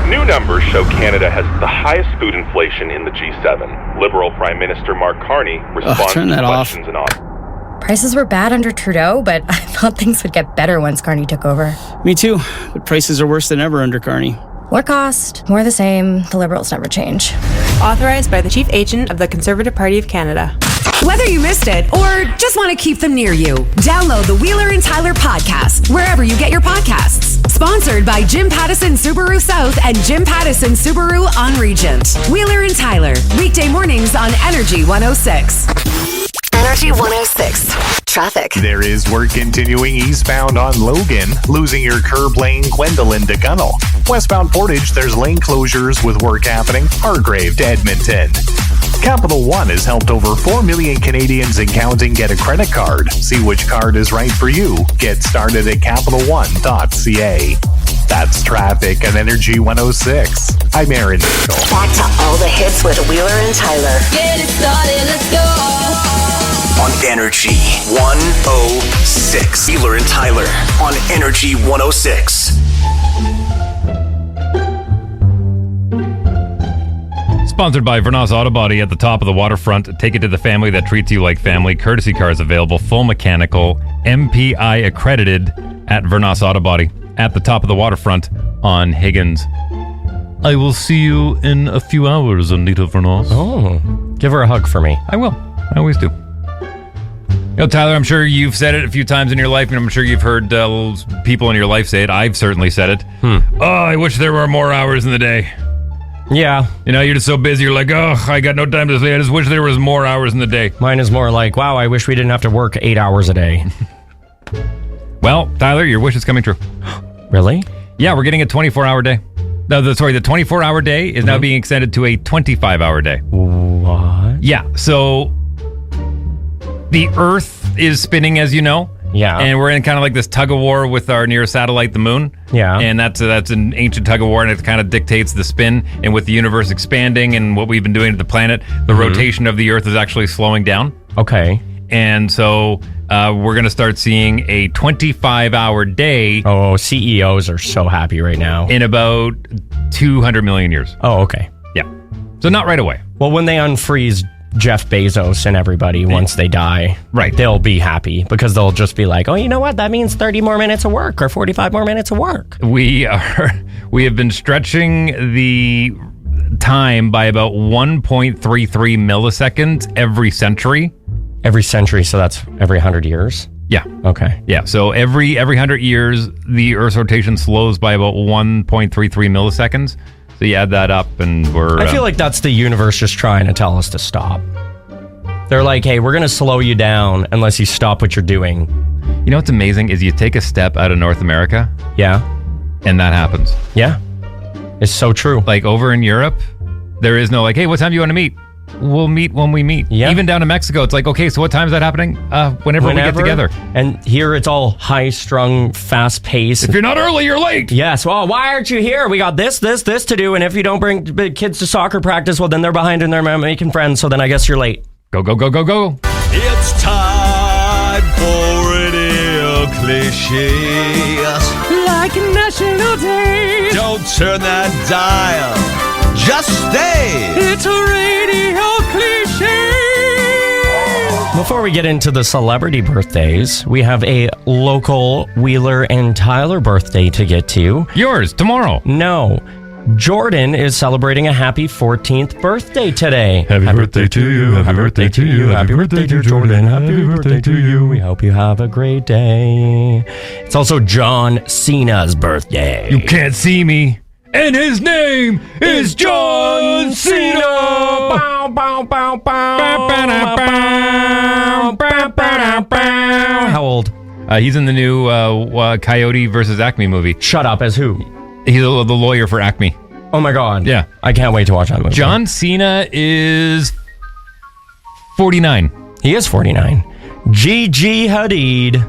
New numbers show Canada has the highest food inflation in the G7. Liberal Prime Minister Mark Carney responds to questions and offers. Prices were bad under Trudeau, but I thought things would get better once Carney took over. Me too, but prices are worse than ever under Carney. What cost? More the same. The Liberals never change. Authorized by the Chief Agent of the Conservative Party of Canada. Whether you missed it or just want to keep them near you, download the Wheeler and Tyler podcast wherever you get your podcasts. Sponsored by Jim Pattison Subaru South and Jim Pattison Subaru on Regent. Wheeler and Tyler, weekday mornings on Energy 106. Energy 106. Traffic. There is work continuing eastbound on Logan, losing your curb lane Gwendolyn to Gunnell. Westbound Portage, there's lane closures with work happening Hargrave to Edmonton. Capital One has helped over 4 million Canadians and counting get a credit card. See which card is right for you. Get started at CapitalOne.ca. That's traffic on Energy 106. I'm Aaron Mitchell. Back to all the hits with Wheeler and Tyler. Get it started, let's go. on Energy 106. Wheeler and Tyler on Energy 106. Sponsored by Vernos Auto Body at the top of the waterfront. Take it to the family that treats you like family. Courtesy cars available, full mechanical, MPI accredited at Vernos Auto Body at the top of the waterfront on Higgins. I will see you in a few hours, Anita Vernos. Oh, give her a hug for me. I will. I always do. You know, Tyler, I'm sure you've said it a few times in your life, and I'm sure you've heard people in your life say it. I've certainly said it. Oh, I wish there were more hours in the day. Yeah. You know, you're just so busy. You're like, oh, I got no time to say. I just wish there was more hours in the day. Mine is more like, wow, I wish we didn't have to work 8 hours a day. Well, Tyler, your wish is coming true. Really? Yeah, we're getting a 24-hour day. No, the 24-hour day is now being extended to a 25-hour day. What? Yeah, so the Earth is spinning, as you know. Yeah. And we're in kind of like this tug-of-war with our nearest satellite, the moon. Yeah. And that's an ancient tug-of-war, and it kind of dictates the spin. And with the universe expanding and what we've been doing to the planet, the rotation of the Earth is actually slowing down. Okay. And so we're going to start seeing a 25-hour day. Oh, CEOs are so happy right now. In about 200 million years. Oh, okay. Yeah. So not right away. Well, when they unfreeze Jeff Bezos and everybody once they die, right, they'll be happy because they'll just be like, oh, you know what? That means 30 more minutes of work or 45 more minutes of work. We have been stretching the time by about 1.33 milliseconds every century. Every century, so that's every 100 years? Yeah. Okay. Yeah. So every 100 years, the Earth's rotation slows by about 1.33 milliseconds. So you add that up, and we're. I feel like that's the universe just trying to tell us to stop. They're like, hey, we're going to slow you down unless you stop what you're doing. You know what's amazing is you take a step out of North America. Yeah. And that happens. Yeah. It's so true. Like over in Europe, there is no like, hey, what time do you want to meet? We'll meet when we meet. Yeah. Even down to Mexico, it's like, okay, so what time is that happening? Whenever we get together. And here it's all high-strung, fast-paced. If you're not early, you're late. Yes. Well, why aren't you here? We got this to do. And if you don't bring kids to soccer practice, well, then they're behind and they're making friends. So then I guess you're late. Go, go, go, go, go. It's time for radio cliches. Like a national day. Don't turn that dial. Just stay. It's a radio cliche. Before we get into the celebrity birthdays, we have a local Wheeler and Tyler birthday to get to. Yours, tomorrow. No. Jordan is celebrating a happy 14th birthday today. Happy birthday to you. Happy birthday to you. Happy birthday to Jordan. Happy birthday to you. We hope you have a great day. It's also John Cena's birthday. You can't see me. And his name is John Cena. Bow, bow, bow, bow. How old? He's in the new Coyote versus Acme movie. Shut up. As who? He's the lawyer for Acme. Oh my God. Yeah. I can't wait to watch that movie. John Cena is 49. He is 49. Gigi Hadid.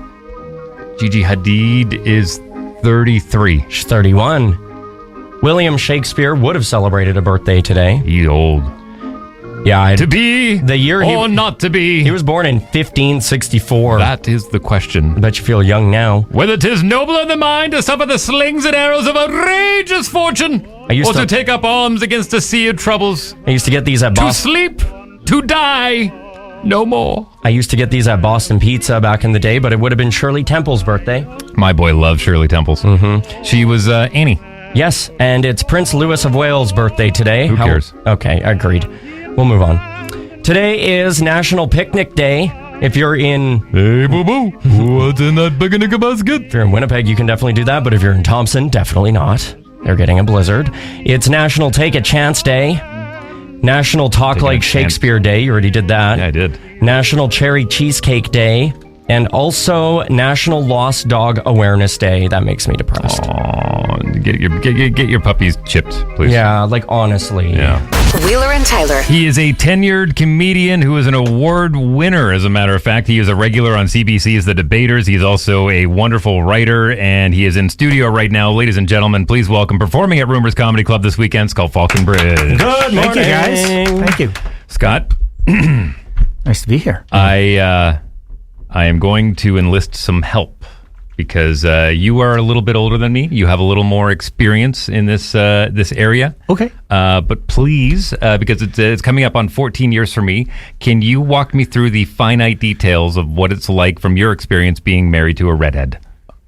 Gigi Hadid is 33. She's 31. William Shakespeare would have celebrated a birthday today. He's old. Yeah. To be the year or not to be. He was born in 1564. That is the question. I bet you feel young now. Whether 'tis noble in the mind to suffer the slings and arrows of outrageous fortune, or to take up arms against a sea of troubles. I used to get these at To Boston. sleep, to die, no more. I used to get these at Boston Pizza back in the day, but it would have been Shirley Temple's birthday. My boy loved Shirley Temple's. Mm-hmm. She was Annie. Yes, and it's Prince Louis of Wales' birthday today. Who cares? Okay, agreed. We'll move on. Today is National Picnic Day. If you're in... Hey, boo-boo, what's in that picnic basket? If you're in Winnipeg, you can definitely do that, but if you're in Thompson, definitely not. They're getting a blizzard. It's National Take a Chance Day. National Talk Like Shakespeare Day. You already did that. Yeah, I did. National Cherry Cheesecake Day. And also National Lost Dog Awareness Day. That makes me depressed. Oh, get your puppies chipped, please. Yeah, like honestly. Yeah. Wheeler and Tyler. He is a tenured comedian who is an award winner, as a matter of fact. He is a regular on CBC's The Debaters. He's also a wonderful writer, and he is in studio right now. Ladies and gentlemen, please welcome, performing at Rumors Comedy Club this weekend, it's called Falconbridge. Good morning. Thank you, guys. Thank you. Scott. Nice to be here. I am going to enlist some help because you are a little bit older than me. You have a little more experience in this area. Okay. But please, because it's coming up on 14 years for me, can you walk me through the finite details of what it's like from your experience being married to a redhead?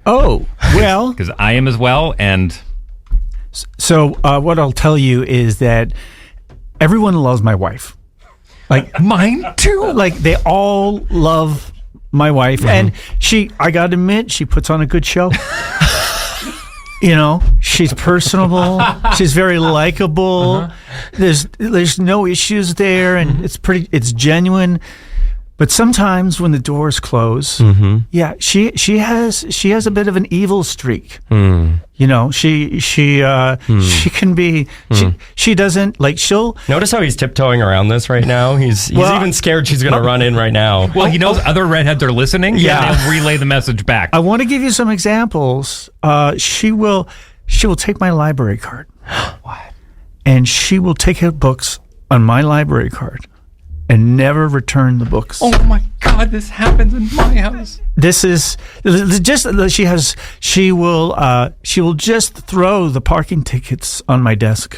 Oh, well. Because I am as well, and... So what I'll tell you is that everyone loves my wife. Like mine too. Like they all love my wife, and I gotta admit, she puts on a good show. You know, she's personable. She's very likable. There's no issues there, and it's genuine. But sometimes when the doors close, yeah, she has a bit of an evil streak. You know, she can be she doesn't like she'll notice how he's tiptoeing around this right now. He's even scared she's going to run in right now. Well, he knows other redheads are listening. Yeah, and they'll relay the message back. I want to give you some examples. She will take my library card. What? And she will take her books on my library card and never return the books. Oh my God, this happens in my house. This is just she will just throw the parking tickets on my desk.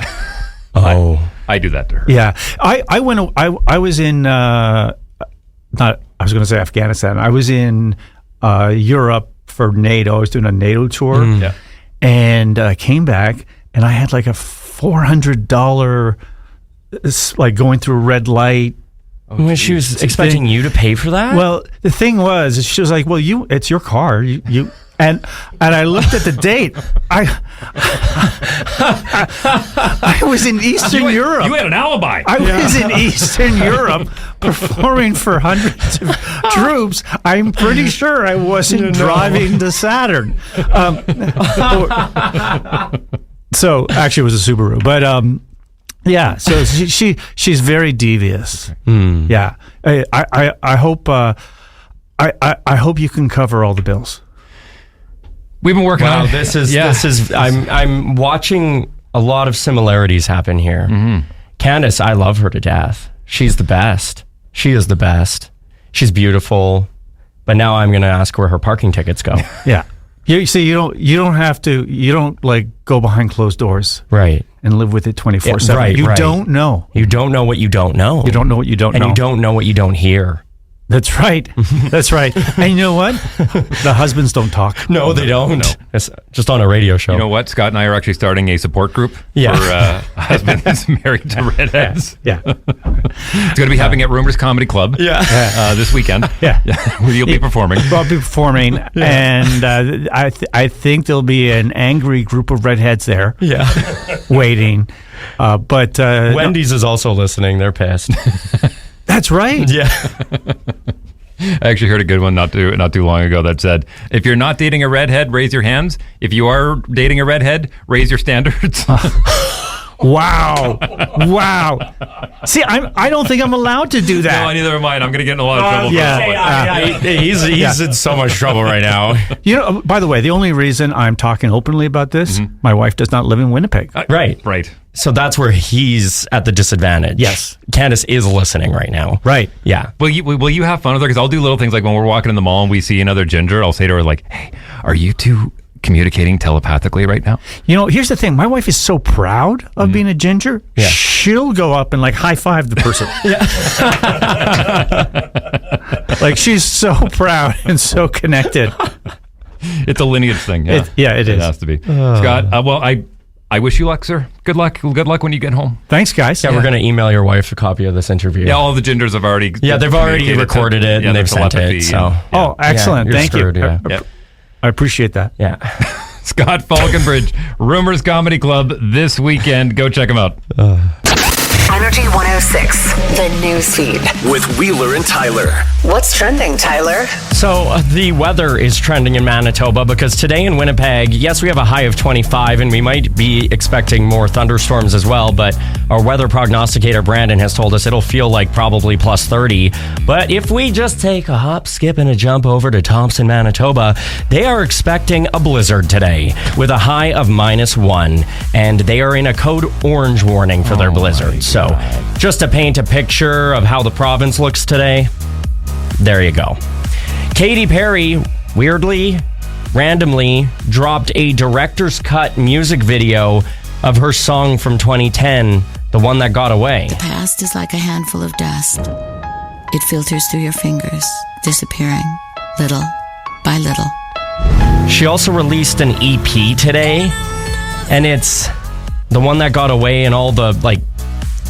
Oh, I do that to her. Yeah, I was in I was going to say Afghanistan. I was in Europe for NATO. I was doing a NATO tour. Yeah. And I came back and I had like a $400 like going through a red light. When she was expecting you to pay for that? Well, the thing was, she was like, "Well, it's your car, you." And I looked at the date. I was in Eastern Europe. You had an alibi. I was in Eastern Europe performing for hundreds of troops. I'm pretty sure I wasn't driving the Saturn. So actually, it was a Subaru, but yeah. So she's very devious. Yeah. I hope I hope you can cover all the bills. We've been working on this is I'm watching a lot of similarities happen here. Mm-hmm. Candace, I love her to death. She's the best. She is the best. She's beautiful. But now I'm going to ask where her parking tickets go. Yeah. You see, you don't have to. You don't like go behind closed doors, right, and live with it 24/7. Right, you don't know. You don't know what you don't know. You don't know what you don't know, and you don't know what you don't hear. That's right. That's right. And you know what? The husbands don't talk. No, they don't. No. It's just on a radio show. You know what? Scott and I are actually starting a support group for husbands married to redheads. Yeah. It's going to be happening at Rumors Comedy Club this weekend. Yeah. Where you'll be performing. I'll be performing. And I think there'll be an angry group of redheads there waiting. But Wendy's is also listening. They're pissed. That's right. Yeah. I actually heard a good one not too long ago that said, if you're not dating a redhead, raise your hands. If you are dating a redhead, raise your standards. Wow. See, I don't think I'm allowed to do that. No, neither am I. I'm going to get in a lot of trouble. He's in so much trouble right now. You know, by the way, the only reason I'm talking openly about this, my wife does not live in Winnipeg. Right. So that's where he's at the disadvantage. Yes. Candace is listening right now. Right. Yeah. Will you have fun with her? Because I'll do little things like when we're walking in the mall and we see another ginger, I'll say to her like, hey, are you two communicating telepathically right now? You know, here's the thing. My wife is so proud of being a ginger. Yeah. She'll go up and like high five the person. Like she's so proud and so connected. It's a lineage thing. Yeah, it is. It has to be. Scott, well, I wish you luck, sir. Good luck. Good luck when you get home. Thanks, guys. Yeah, we're going to email your wife a copy of this interview. Yeah, all the gingers have already. Yeah, they've already recorded it and they've sent it. So. Oh, excellent. Thank you. Yeah. I appreciate that. Yeah. Scott Falconbridge, Rumors Comedy Club this weekend. Go check them out. Energy 106, the news feed. With Wheeler and Tyler. What's trending, Tyler? So the weather is trending in Manitoba because today in Winnipeg, yes, we have a high of 25 and we might be expecting more thunderstorms as well, but our weather prognosticator Brandon has told us it'll feel like probably plus 30. But if we just take a hop, skip, and a jump over to Thompson, Manitoba, they are expecting a blizzard today with a high of -1, and they are in a code orange warning for their blizzard. So just to paint a picture of how the province looks today, there you go. Katy Perry, weirdly, randomly, dropped a director's cut music video of her song from 2010, The One That Got Away. The past is like a handful of dust. It filters through your fingers, disappearing little by little. She also released an EP today, and it's The One That Got Away and all the, like,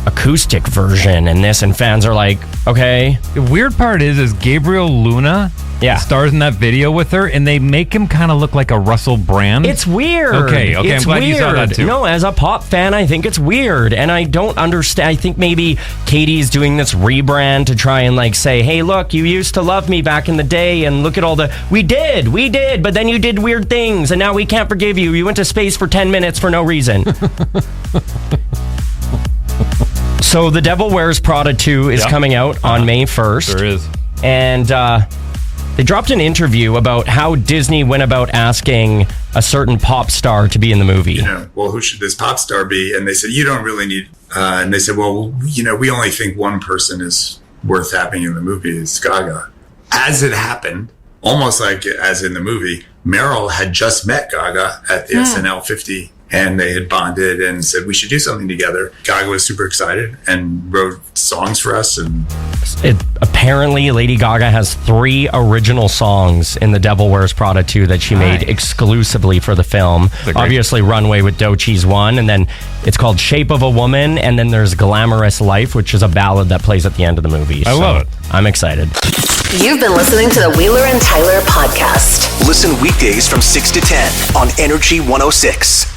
acoustic version and this, and fans are like, okay. The weird part is Gabriel Luna stars in that video with her, and they make him kind of look like a Russell Brand. It's weird. Okay, it's I'm glad weird. you saw that too. No, as a pop fan, I think it's weird, and I don't understand. I think maybe Katie's doing this rebrand to try and like say, hey, look, you used to love me back in the day, and look at all the we did, but then you did weird things, and now we can't forgive you. You went to space for 10 minutes for no reason. So The Devil Wears Prada 2 is coming out on May 1st. There is. And they dropped an interview about how Disney went about asking a certain pop star to be in the movie. You know, well, who should this pop star be? And they said, you don't really need... and they said, well, you know, we only think one person is worth having in the movie. It's Gaga. As it happened, almost like as in the movie, Meryl had just met Gaga at the SNL 50 and they had bonded and said we should do something together. Gaga was super excited and wrote songs for us. And apparently Lady Gaga has 3 original songs in The Devil Wears Prada 2 that she made exclusively for the film. Obviously Runway with Doechie's one, and then it's called Shape of a Woman, and then there's Glamorous Life, which is a ballad that plays at the end of the movie. I love it. I'm excited. You've been listening to the Wheeler and Tyler podcast. Listen weekdays from 6 to 10 on Energy 106.